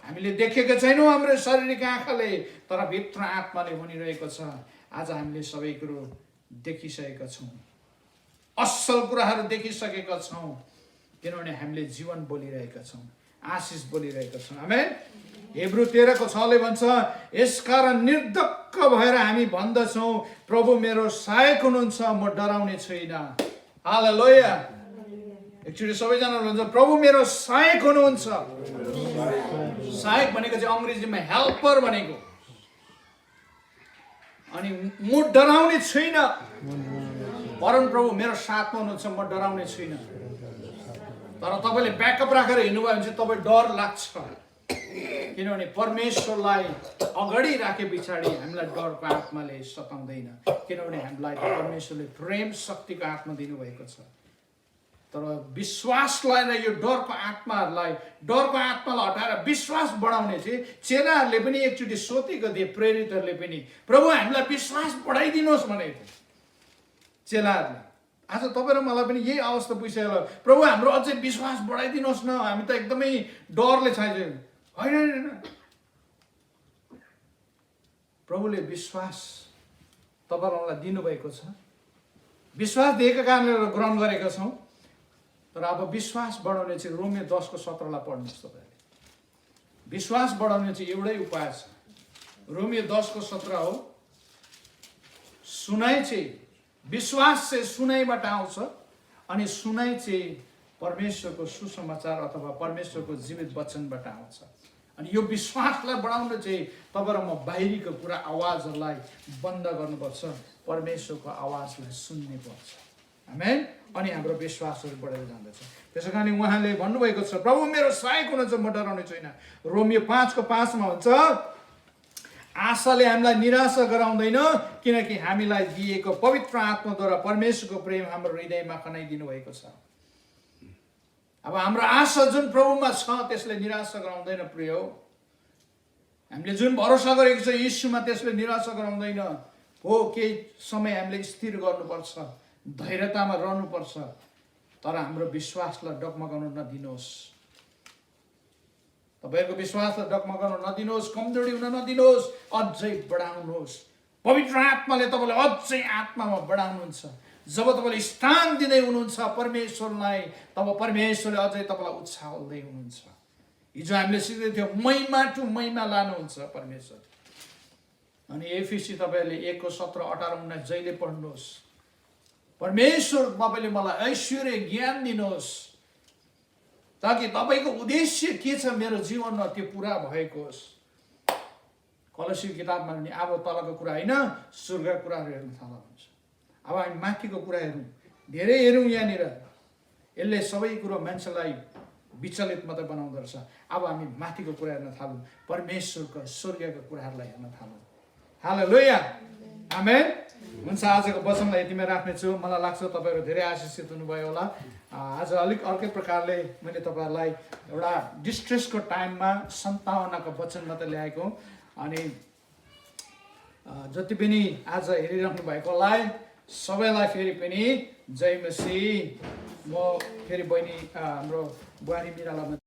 हामीले देखेका छैनौँ हाम्रो शारीरिक आँखाले, तर भित्र आत्माले भनिरहेको छ। आज हामीले सबै कुरो देखिसकेका छौँ, असल कुराहरू देखिसकेका छौँ। किनभने हामीले जीवन बोलिरहेका छौँ, आशिष बोलिरहेका छौँ। आमेन। हिब्रू 13:6 भन्छ, यसकारण निर्धक्क भएर हामी भन्दछौँ, प्रभु मेरो सहायक हुनुहुन्छ, म डराउने छुइनँ। हालेलुया। एकचोटि सबैजना भन्छ, प्रभु मेरो सहायक हुनुहुन्छ। सहायक भनेको चाहिँ अङ्ग्रेजीमा हेल्पर भनेको। अनि म डराउने छुइनँ। परम प्रभु मेरो साथमा हुनुहुन्छ, म डराउने छुइनँ। तर तपाईँले ब्याकअप राखेर हिँड्नुभयो भने चाहिँ तपाईँ डर लाग्छ। किनभने परमेश्वरलाई अगाडि राखे पछाडि हामीलाई डरको आत्माले सताउँदैन। किनभने हामीलाई परमेश्वरले प्रेम शक्तिको आत्मा दिनुभएको छ। तर विश्वासलाई र यो डरको आत्मालाई हटाएर विश्वास बढाउने चाहिँ चेलाहरूले पनि एकचोटि सोधेको थिए, प्रेरितहरूले पनि, प्रभु हामीलाई विश्वास बढाइदिनुहोस् भनेको चेलाहरूले। आज तपाईँ र मलाई पनि यही अवस्था पुगिसक्यो, प्रभु हाम्रो अझै विश्वास बढाइदिनुहोस् न, हामी त एकदमै डरले छाइदियो। होइन, प्रभुले विश्वास तपाईँ र मलाई दिनुभएको छ। विश्वास दिएको कारणले ग्रहण गरेका छौँ। तर अब विश्वास बढाउने चाहिँ रोमियो 10:17 पढ्नुहोस् तपाईँले। विश्वास बढाउने चाहिँ एउटै उपाय छ, रोमियो 10:17 हो। सुनाइ चाहिँ, विश्वास चाहिँ सुनाइबाट आउँछ अनि सुनाइ चाहिँ परमेश्वरको सुसमाचार अथवा परमेश्वरको जीवित वचनबाट आउँछ। अनि यो विश्वासलाई बढाउन चाहिँ तपाईँ र म बाहिरीको पुरा आवाजहरूलाई बन्द गर्नुपर्छ, परमेश्वरको आवाजलाई सुन्ने पर्छ। आमेन। अनि हाम्रो विश्वासहरू बढेर जाँदछ। त्यसै कारण उहाँले भन्नुभएको छ, प्रभु मेरो सहायक हुनुहुन्छ, म डराउने छैन। रोमियो 5:5 भन्छ, आशाले हामीलाई निराशा गराउँदैन, किनकि हामीलाई दिएको पवित्र आत्माद्वारा परमेश्वरको प्रेम हाम्रो हृदयमा खनाइदिनु भएको छ। अब हाम्रो आशा जुन प्रभुमा छ त्यसले निराशा गराउँदैन प्रिय हो। हामीले जुन भरोसा गरेको छ यीशुमा त्यसले निराशा गराउँदैन हो। केही समय हामीले स्थिर गर्नुपर्छ, धैर्यतामा रहनुपर्छ, तर हाम्रो विश्वासलाई डगमगाउन नदिनुहोस्। तपाईँको विश्वासलाई डगमगाउन नदिनुहोस्, कमजोरी हुन नदिनुहोस्, अझै बढाउनुहोस्। पवित्र आत्माले तपाईँलाई अझै आत्मामा बढाउनुहुन्छ, जब तपाईँले स्थान दिँदै हुनुहुन्छ परमेश्वरलाई, तब परमेश्वरले अझै तपाईँलाई उछाल्दै हुनुहुन्छ। हिजो हामीले सिक्दै थियो महिमा टु महिमा लानुहुन्छ परमेश्वर। अनि एफिसी तपाईँहरूले 1:17-18-19 जहिले पढ्नुहोस्। परमेश्वर तपाईँले मलाई ऐश्वर्य ज्ञान दिनुहोस् ताकि तपाईँको उद्देश्य के छ मेरो जीवनमा त्यो पुरा भएको होस्। कलसी किताबमा पनि अब तलको कुरा होइन स्वर्गको कुराहरू हेर्न थाल्नु हुन्छ। अब हामी माथिको कुरा हेरौँ, धेरै हेरौँ यहाँनिर। यसले सबै कुरो मान्छेलाई विचलित मात्रै बनाउँदो रहेछ। अब हामी माथिको कुरा हेर्न थालौँ, परमेश्वरको स्वर्गको कुराहरूलाई हेर्न थालौँ। हालेलुया, आमेन। हुन्छ, आजको वचनलाई यतिमै राख्नेछु। मलाई लाग्छ तपाईँहरू धेरै आशिषित हुनुभयो होला। आज अलिक अर्कै प्रकारले मैले तपाईँहरूलाई एउटा डिस्ट्रेसको टाइममा सन्तावनाको वचन मात्रै ल्याएको। अनि जति पनि आज हेरिराख्नु भएकोलाई सबैलाई फेरि पनि जय मसीह। म फेरि बहिनी हाम्रो बुहारी मिरालाई